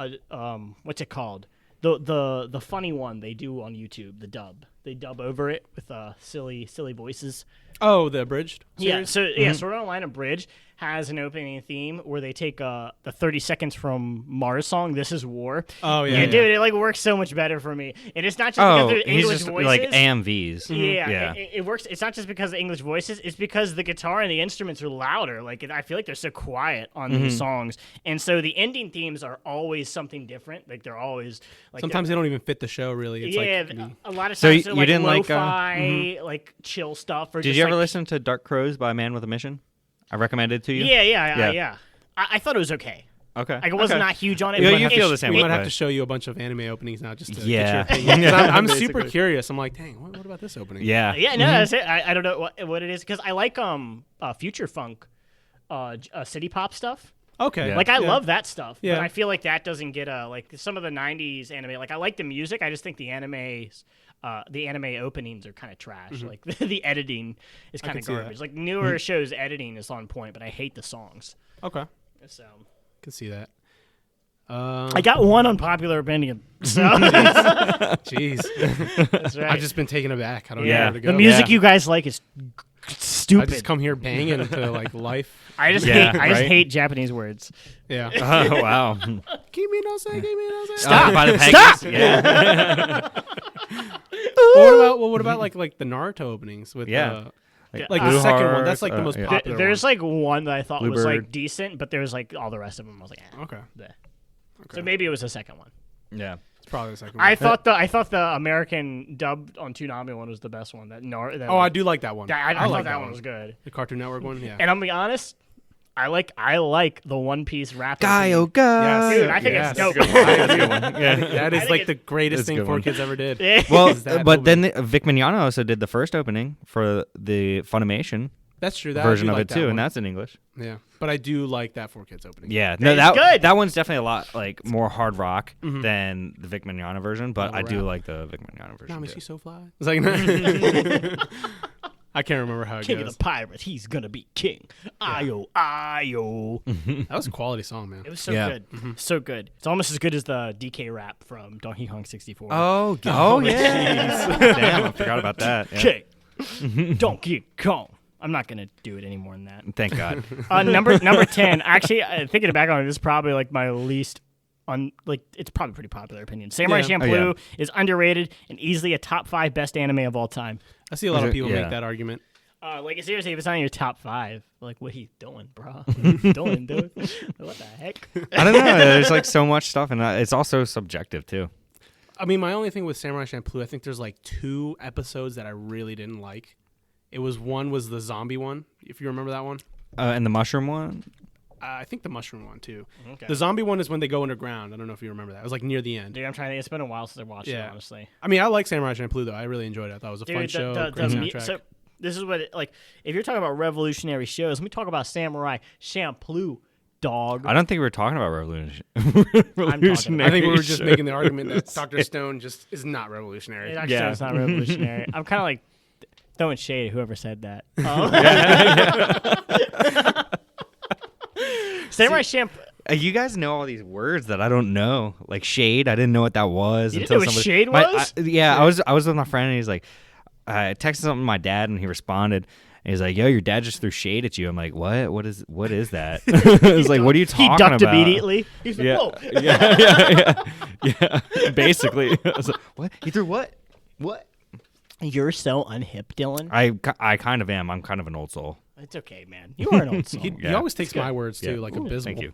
What's it called? The funny one they do on YouTube. The dub. They dub over it with silly voices. Oh, the abridged Yeah, series? so Sword Art Online Abridged has an opening theme where they take the 30 seconds from Mars song "This Is War." Oh, yeah, and yeah. dude, it like works so much better for me. And it's not just because Oh, they're he's English just voices. like AMVs. Yeah, it works. It's not just because of the English voices. It's because the guitar and the instruments are louder. Like I feel like they're so quiet on these songs, and so the ending themes are always something different. Like they're always like Sometimes they don't even fit the show, really. It's a lot of So times you they're like didn't like, lo-fi, like chill stuff. Or Did just you ever like, listen to Dark Crows by Man with a Mission? I recommended it to you. Yeah. I thought it was okay. Okay. Like I was not huge on it. Yeah, but you it- feel the same we way. might have to show you a bunch of anime openings now just to Yeah. get your opinion. 'Cause I'm super Basically. curious. I'm like, dang, what about this opening? Yeah. Yeah, no, that's it. I don't know what it is because I like future funk, city pop stuff. Okay. Yeah. Like I love that stuff, Yeah. but I feel like that doesn't get like some of the '90s anime. Like I like the music, I just think the anime openings are kind of trash. Like the editing is kind can of see that. garbage. Like newer shows editing is on point, but I hate the songs. Okay. So Can see that. I got one unpopular opinion. So Jeez. that's right. I've just been taken aback. I don't know Yeah. where to go. The music Yeah. you guys like is I stupid. just come here banging into like life. I just Yeah, hate right? hate Japanese words. Yeah. Oh wow. Kimi no se, kimi no se. Stop. By the Stop. Peggies. Yeah. What about like the Naruto openings with Yeah. like the second one? That's like the Blueheart, most yeah. popular There's one. like one that I thought was Bluebird. like decent, but there's like all the rest of them. I was like, Okay. bleh. So maybe it was the second one. Yeah. It's probably the second one. I thought the American dubbed on Toonami one was the best one. Oh, I do like that one. I thought like that one was good. The Cartoon Network one, yeah. And I'm being honest, I like the One Piece rap. Gaio opening. ga. Dude, I think Yes. it's dope. That's a good one. Yeah. That is think like it- the greatest That's a thing good four one. kids ever did. Well, Is that but then opening. Vic Mignogna also did the first opening for the Funimation That's true. That version I of do it like too, that and one. that's in English. Yeah, but I do like that four kids opening. Yeah, no, It's good. that one's definitely a lot like more hard rock than the Vic Mignogna version, but All I do rap. like the Vic Mignogna version. Nami, too. she's so fly. It's like I can't remember how it King of goes. the pirates, he's gonna be king. Ayo, ayo. That was a quality song, man. It was so Yeah. good, so good. It's almost as good as the DK rap from Donkey Kong 64. Oh yeah. Damn, I forgot about that. Yeah. Okay, Donkey Kong. I'm not gonna do it any more than that. Thank God. Number 10. Actually, thinking back on it, this is probably like my least it's probably pretty popular opinion. Samurai Yeah. Champloo Oh, yeah. is underrated and easily a top 5 best anime of all time. I see a lot of people Yeah. make that argument. Like seriously, if it's not in your top 5, like what are you doing, bro? What are you doing, dude? What the heck? I don't know. There's like so much stuff, and it's also subjective too. I mean, my only thing with Samurai Champloo, I think there's like 2 episodes that I really didn't like. It was one was the zombie one, if you remember that one. And the mushroom one. I think the mushroom one too. Okay. The zombie one is when they go underground. I don't know if you remember that. It was like near the end. Dude, I'm trying to. It's been a while since I watched it, Yeah. honestly. I mean, I like Samurai Champloo though. I really enjoyed it. I thought it was a fun Dude, show. the Great soundtrack. so this is what if you're talking about revolutionary shows, let me talk about Samurai Champloo, dog. I don't think we were talking about revolution. about- I think we were just show. making the argument that Dr. Stone just is not revolutionary. It actually Yeah. it's not revolutionary. I'm kind of like throwing shade at whoever said that. Samurai Champloo. You guys know all these words that I don't know, like shade. I didn't know what that was You didn't until know what somebody. shade was? I was with my friend, and he's like, I texted something to my dad, and he responded. And he's like, "Yo, your dad just threw shade at you." I'm like, "What? What is that?" It's like, "What are you He talking ducked about?" immediately. He's like, Yeah, whoa. yeah. Basically, I was like, "What? He threw what? What?" You're so unhip, Dylan. I kind of am. I'm kind of an old soul. It's okay, man. You are an old soul. He always takes my words too, like Ooh, abysmal. Thank you.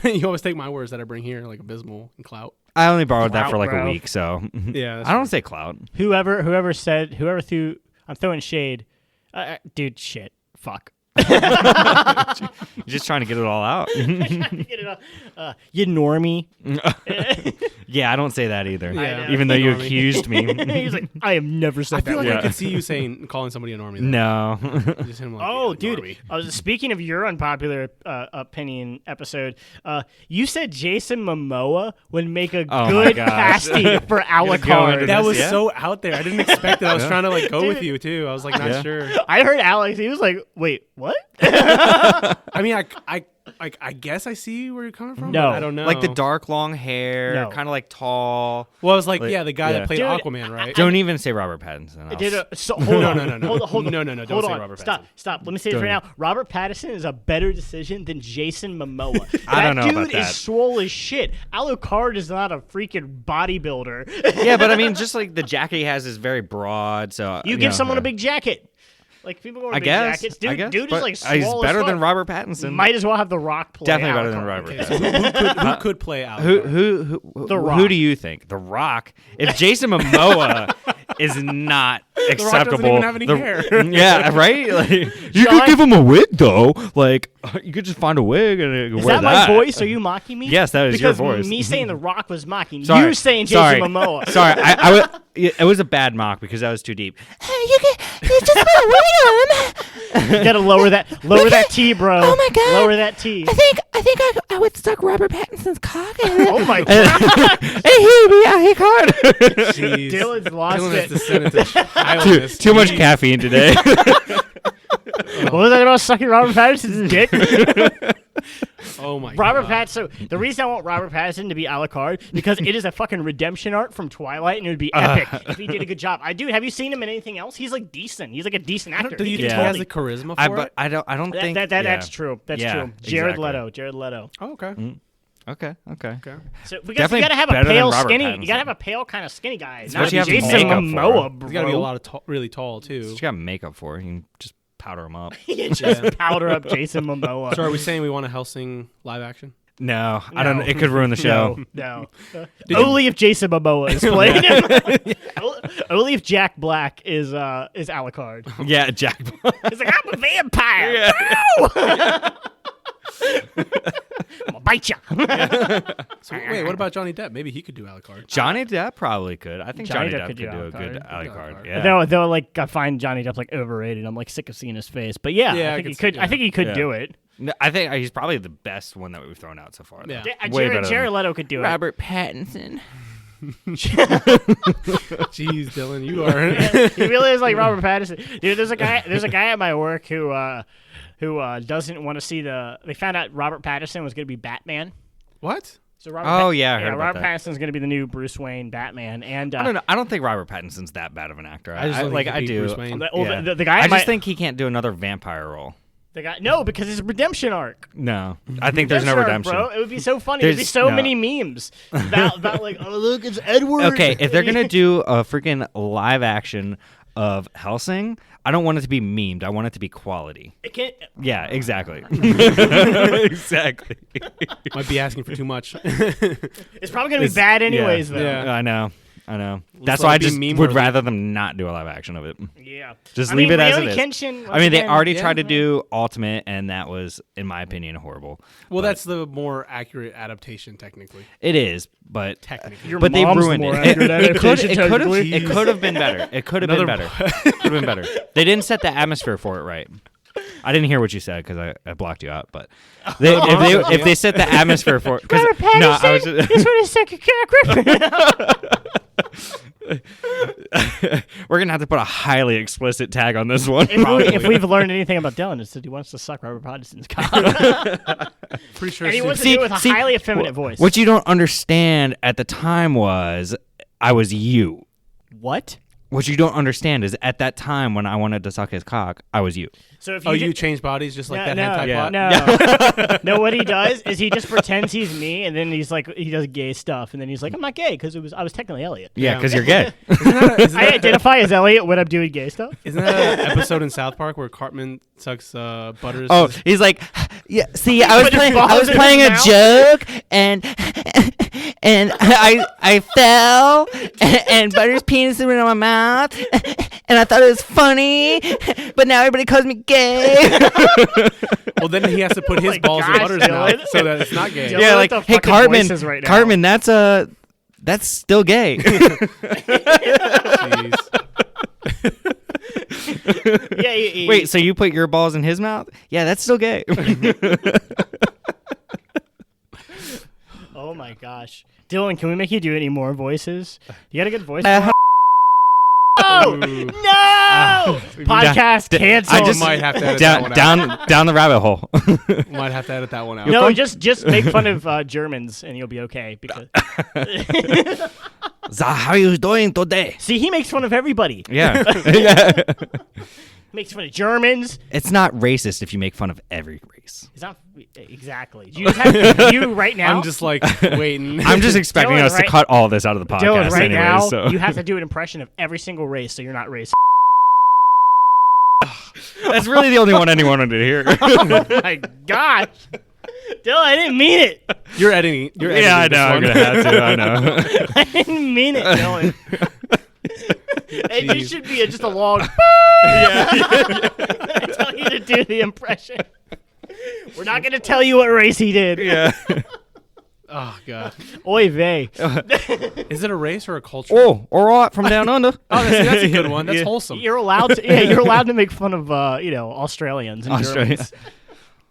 You always take my words that I bring here, like abysmal and clout. I only borrowed that Clout, for like bro. a week, so Yeah, I don't say clout. Whoever threw, I'm throwing shade. Dude, shit. Fuck. You're just trying to get it all out. You normie. Yeah, I don't say that either. Yeah. Even though you Normie. accused me. He's like, I have never said I that. feel like Yeah. I could see you calling somebody a normie. Though. No. Just him like, Oh, yeah, dude. normie. Speaking of your unpopular opinion episode, you said Jason Momoa would make a Oh my good gosh. casting for go into Alucard. That this, was yeah? so out there. I didn't expect it. I was Yeah. trying to like go Dude. with you too. I was like not Yeah. sure. I heard Alex. He was like, wait, what? I mean, I guess I see where you're coming from. No. but I don't know. Like the dark long hair, No. kind of like tall. Well, I was like, like- yeah, the guy yeah. that played Dude, Aquaman, right? Don't even say Robert Pattinson. Hold on. no. Hold on. No, Hold don't say on. Robert Stop. Pattinson. Stop. Let me say this Don't. right now. Robert Pattinson is a better decision than Jason Momoa. I don't know That about dude is that. swole as shit. Alucard is not a freaking bodybuilder. Yeah, but I mean, just like the jacket he has is very broad. So You give know, someone a big jacket. Like people go with I big guess. jackets. I guess, Dude is but like he's swole as better than fuck. Robert Pattinson. Might as well have The Rock play. Definitely better than Alucard. Robert. Okay, so who could play out? Who The Rock. who do you think? The Rock. If Jason Momoa is not doesn't acceptable, even have any hair. Yeah, right. Like, you John- could give him a wig though. Like you could just find a wig and Is wear that my voice? Are you mocking me? Yes, that is your because voice. me saying The Rock was mocking. Sorry. You saying Jason Sorry. Momoa. Sorry, it was a bad mock because that was too deep. You just put a wig on him. You gotta lower that T, bro. Oh my God. Lower that T. I think I would suck Robert Pattinson's cock in. Oh my god. Hey, he'd be out here card. Jeez. Dylan's lost Dylan has it. descended to childness. Too much caffeine today. What was that about sucking Robert Pattinson's dick? Oh my Robert god. Pattinson. The reason I want Robert Pattinson to be Alucard because it is a fucking redemption arc from Twilight, and it would be epic if he did a good job. Dude, have you seen him in anything else? He's like decent. He's like a decent actor. Do you He think can he has the totally- charisma for it? I don't think That's true. That's Yeah, true. Jared exactly. Leto. Oh, okay. Okay. So we Definitely gotta have a better than pale Robert skinny. Pattinson. You gotta have a pale kind of skinny guy. Especially not have Jason makeup for Momoa, him. bro. He's got to be a lot of really tall too. She's got makeup for. You can just powder him up. You just powder up Jason Momoa. So are we saying we want a Helsing live action? No, I don't. It could ruin the show. No. Only if Jason Momoa is playing him. Only if Jack Black is Alucard. Yeah, Jack. He's like, I'm a vampire. Yeah. No! I'm gonna bite you. So wait, what about Johnny Depp? Maybe he could do Alucard. Johnny Depp probably could. I think Johnny, Johnny Depp Depp could do a could good do Alucard. Alucard. Yeah. They'll like I find Johnny Depp like overrated. I'm like sick of seeing his face. But yeah, Yeah, I I think he could could. see- I think he could Yeah. do it. No, I think he's probably the best one that we've thrown out so far. Though. Yeah. Way better Jared than- Leto could do it. Robert Pattinson. Jeez, Dylan, you are. He really is like Robert Pattinson. Dude, there's a guy at my work who doesn't want to see the. They found out Robert Pattinson was going to be Batman. What? So Robert Oh, yeah, I heard about Robert that. Pattinson's going to be the new Bruce Wayne Batman, and I don't know. I don't think Robert Pattinson's that bad of an actor. I just don't think he could be Bruce Wayne. the guy. I at my- just think he can't do another vampire role. the guy. No, because it's a redemption arc. No, I think there's no Redemption arc, redemption. bro. It would be so funny. There'd be There's- so no. many memes about like, oh look, it's Edward. Okay, if they're gonna do a freaking live action of Hellsing, I don't want it to be memed. I want it to be quality. it can't. Yeah, exactly. Exactly. Might be asking for too much. It's probably gonna be bad anyways, though. Yeah. I know. That's let why I it be just meme would worthy. rather them not do a live action of it. Yeah. Just I leave mean, it as really, it is. Kenshin, I mean, they once already again- tried to do Ultimate, and that was, in my opinion, horrible. Well, that's the more accurate adaptation, technically. It is, but Technically. Your but they mom's the ruined more it. accurate adaptation, It technically. could have been better. It could have been better. Could have been better. They didn't set the atmosphere for it right. I didn't hear what you said because I blocked you out. But if they set the atmosphere for it, Robert Pattinson no, I was just, is what his second we're gonna have to put a highly explicit tag on this one. If we've learned anything about Dylan, it's that he wants to suck Robert Pattinson's cock. Pretty sure. And he wants to See- do it with a see, highly effeminate voice. What you don't understand at the time was I was you. What? What you don't understand is at that time when I wanted to suck his cock, I was you. So if you change bodies just like that hentai Yeah. plot? No. No, what he does is he just pretends he's me, and then he's like, he does gay stuff, and then he's like, I'm not gay because I was technically Elliot. Yeah, Yeah. because you're gay. I identify as Elliot when I'm doing gay stuff. Isn't that an episode in South Park where Cartman sucks Butters? Oh, he's like, yeah. See, I was put his playing. I balls was in playing a his joke, and I fell, and Butter's penis went in my mouth, and I thought it was funny, but now everybody calls me gay. Well, then he has to put his my balls in gosh, Butters' Dylan. mouth so that it's not gay. Dylan. Yeah, What like, the hey, fucking Cartman, voices right now? Cartman, that's still gay. Jeez. Yeah. Wait, so you put your balls in his mouth? Yeah, that's still gay. Oh my gosh, Dylan, can we make you do any more voices? You got a good voice. No! Podcast canceled. I just might have to edit that one out. down the rabbit hole. Might have to edit that one out. No, just make fun of Germans and you'll be okay. Because So how are you doing today? see, he makes fun of everybody. Yeah. Makes fun of Germans. It's not racist if you make fun of every race. It's not exactly. Do you have you right now? I'm just like waiting. I'm just expecting Dylan, us to right- cut all this out of the podcast Dylan, right anyway. now, So. you have to do an impression of every single race, so you're not racist. That's really the only one anyone wanted to hear. Oh my gosh, Dylan, I didn't mean it. You're editing. You're editing Yeah, I know. I'm this gonna one. have to. I know. I didn't mean it, Dylan. It just should be just a long. I tell you to do the impression. We're not going to tell you what race he did. Yeah. Oh god. Oy vey. Is it a race or a culture? Oh, all right, from down under. Oh, that's a good one. That's Yeah. wholesome. You're allowed to. Yeah, you're allowed to make fun of Australians and Australia. Germans.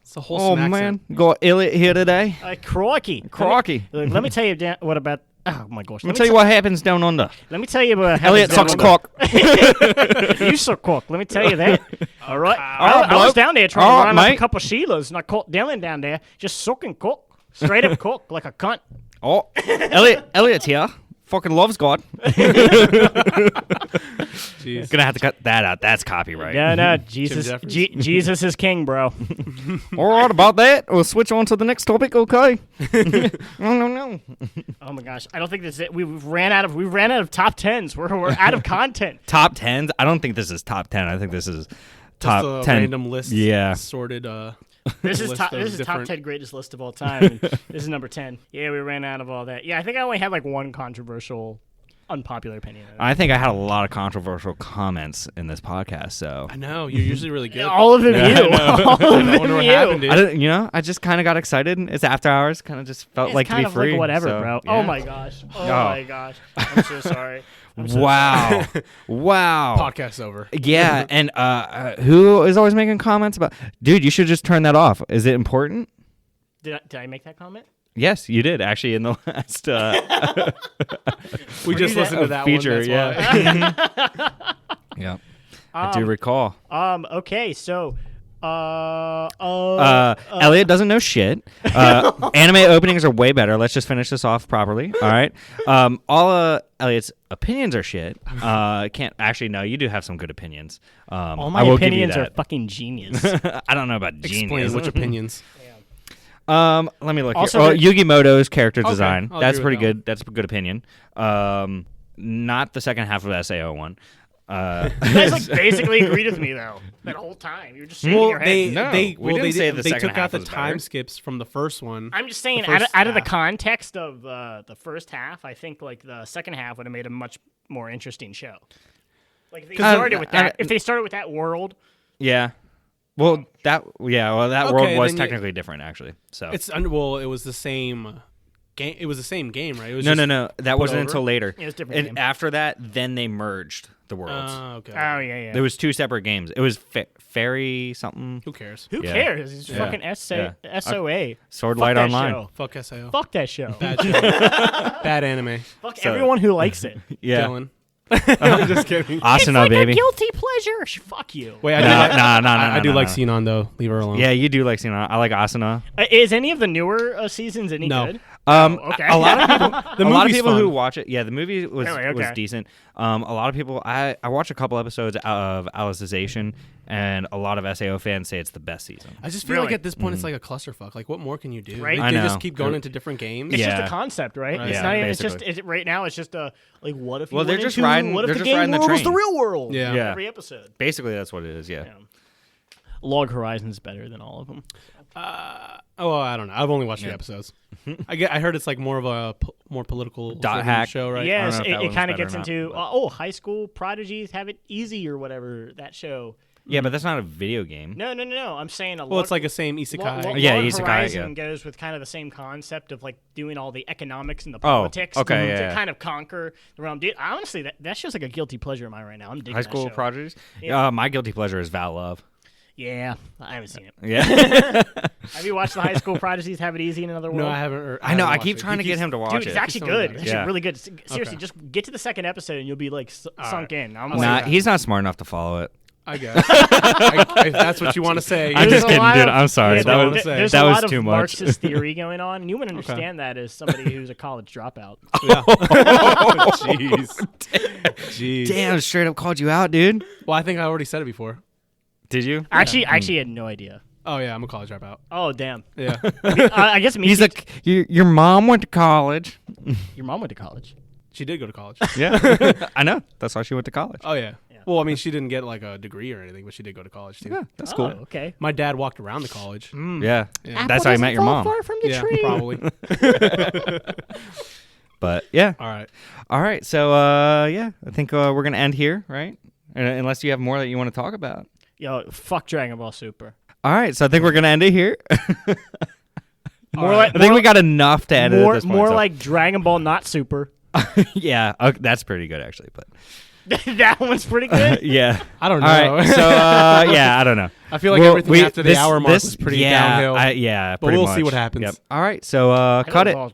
It's a wholesome Oh accent. man, got Elliot here today. Crikey. Crocky. Let me tell you what about. Oh my gosh. Let me tell you what happens down under. Let me tell you about. Elliot happens sucks down cock. under. You suck cock. Let me tell you that. All right. I was bloke. down there trying All to right, run up a mate. couple of Sheilas, and I caught Dylan down there just sucking cock. Straight up cock like a cunt. Oh, Elliot's here. Fucking loves God. Jeez. Gonna have to cut that out. That's copyright. No, Jesus. Jeffries. Jesus is king, bro. All right, about that. We'll switch on to the next topic. Okay. No. Oh my gosh, I don't think this is it. We ran out of top tens. We're out of content. Top 10s. I don't think this is top 10. I think this is Just top a 10. random list. Yeah. Sorted. This is list top. of This is top different- 10 greatest list of all time. And this is number 10. Yeah, we ran out of all that. Yeah, I think I only had like one controversial, unpopular opinion. I think I had a lot of controversial comments in this podcast. So I know. You're usually really good. All of them Yeah, you. I know. All of them I wonder what you. happened, dude. I didn't. I just kind of got excited. It's after hours. Kind of just felt It's like to kind be of free. like whatever, so, bro. yeah. Oh my gosh. Oh my gosh. I'm so sorry. I'm so Wow. Wow. Podcast's over. Yeah, and who is always making comments about? Dude, you should just turn that off. Is it important? Did I make that comment? Yes, you did actually in the last We just that- listened to that feature. one. That's Yeah. Yeah. I do recall. Okay, so Elliot doesn't know shit. Anime openings are way better. Let's just finish this off properly. All right. All Elliot's opinions are shit. Can't actually. No, you do have some good opinions. all I my will give you opinions are that. fucking genius. I don't know about Explain genius. which opinions. Let me look. Also, here. Oh, there- Yugimoto's character Okay, design. I'll That's agree with pretty that good. That's a good opinion. Not the second half of the SAO one. You guys like basically agreed with me though that whole time. You were just shaking Well, your head. they No, they we well, didn't they say the they second took out half the was time better. skips from the first one. I'm just saying, the out of, first out of the half. context of the first half, I think like the second half would have made a much more interesting show. Like if they started with that, if they started with that world, Yeah. Well, that Okay, world was then technically different actually. So It's well, it was the same game. It was the same game, right? It was no. That put wasn't over? until later. it was a different And game. after that, then they merged the worlds. Okay. Oh yeah. There was two separate games. It was Fairy something. Who cares? Who Yeah. cares? It's Yeah. fucking Yeah. SOA. Sword Fuck Light that Online. show. Fuck SAO. Fuck that show. Bad show. Bad anime. Fuck So- everyone who likes it. Yeah. Dylan. I'm just kidding. It's Asuna, like baby. a guilty pleasure. Fuck you. Wait, I No, do like, no, I do no, like no. Xenon though. Leave her alone. Yeah, you do like Asuna. I like Asuna. Is any of the newer seasons any No. good? okay. A lot of people, The a lot of movie's people fun. who watch it, the movie was Anyway, okay. was decent. A lot of people, I watched a couple episodes of Alicization, and a lot of SAO fans say it's the best season. I just feel Really? like at this point it's like a clusterfuck. Like, what more can you do? Right? They I know. just keep going into different games. It's Yeah. just a concept, right? Right. It's Yeah, not even. It's just basically. right now. It's just a like. What if? You Well, they're went just into- riding- What if they're the just game riding the world was the train. real world? Yeah. Yeah. Every episode. Basically, that's what it is. Yeah. Yeah. Log Horizon's better than all of them. Well, I don't know. I've only watched 3 episodes. I heard it's like more of a more political Dot driven hack. show, right? Yes, know if that it one's kind of better gets or not, into but- high school prodigies have it easy or whatever. That show. Yeah, but that's not a video game. No. I'm saying a Well, it's like a same isekai. Yeah, Log Isekai, Horizon yeah. goes with kind of the same concept of like doing all the economics and the Oh, politics okay, to yeah. kind of conquer the realm. Dude, honestly, that show's like a guilty pleasure of mine right now. I'm digging High that school show. prodigies. Yeah. My guilty pleasure is Val Love. Yeah, I haven't seen it. Yeah. Have you watched the High School Prodigies Have It Easy in Another World? No, I haven't. I know. I haven't keep watched trying it. to get him to watch Dude, it. it's actually telling me good. about It's it. Yeah. really good. Seriously, Okay. just get to the second episode and you'll be like sunk in. I'm I'll like, Nah, that. he's not smart enough to follow it. I guess. If that's what you want to say. I'm There's just a kidding, lot dude. of- I'm sorry. That's That what I was wanna say. There's that a was lot of too much. Marxist theory going on, and you wouldn't understand that as somebody who's a college dropout. Yeah. Jeez. Jeez. Damn, straight up called you out, dude. Well, I think I already said it before. Did you? I actually had no idea. Oh yeah, I'm a college dropout. Oh damn. Yeah. I guess me. He's too. like, your mom went to college. Your mom went to college. She did go to college. Yeah, I know. That's why she went to college. Oh yeah. Yeah. Well, I mean, she didn't get like a degree or anything, but she did go to college too. Yeah, that's Oh, cool. okay. My dad walked around the college. Yeah, Yeah. that's how I met your mom. from the Yeah, tree. probably. But yeah, All right. So yeah, I think we're gonna end here, right? Unless you have more that you want to talk about. Yo, fuck Dragon Ball Super. All right, so I think we're gonna end it here. More right. like I think we got enough to edit at this point. more so- like Dragon Ball not Super. yeah, okay, that's pretty good actually. But That one's pretty good. yeah, I don't all know. right. So yeah, I don't know. I feel like everything after the hour mark this- was pretty yeah, downhill. yeah, but pretty we'll see much. what happens. Yep. All right, so cut it. Dragon Ball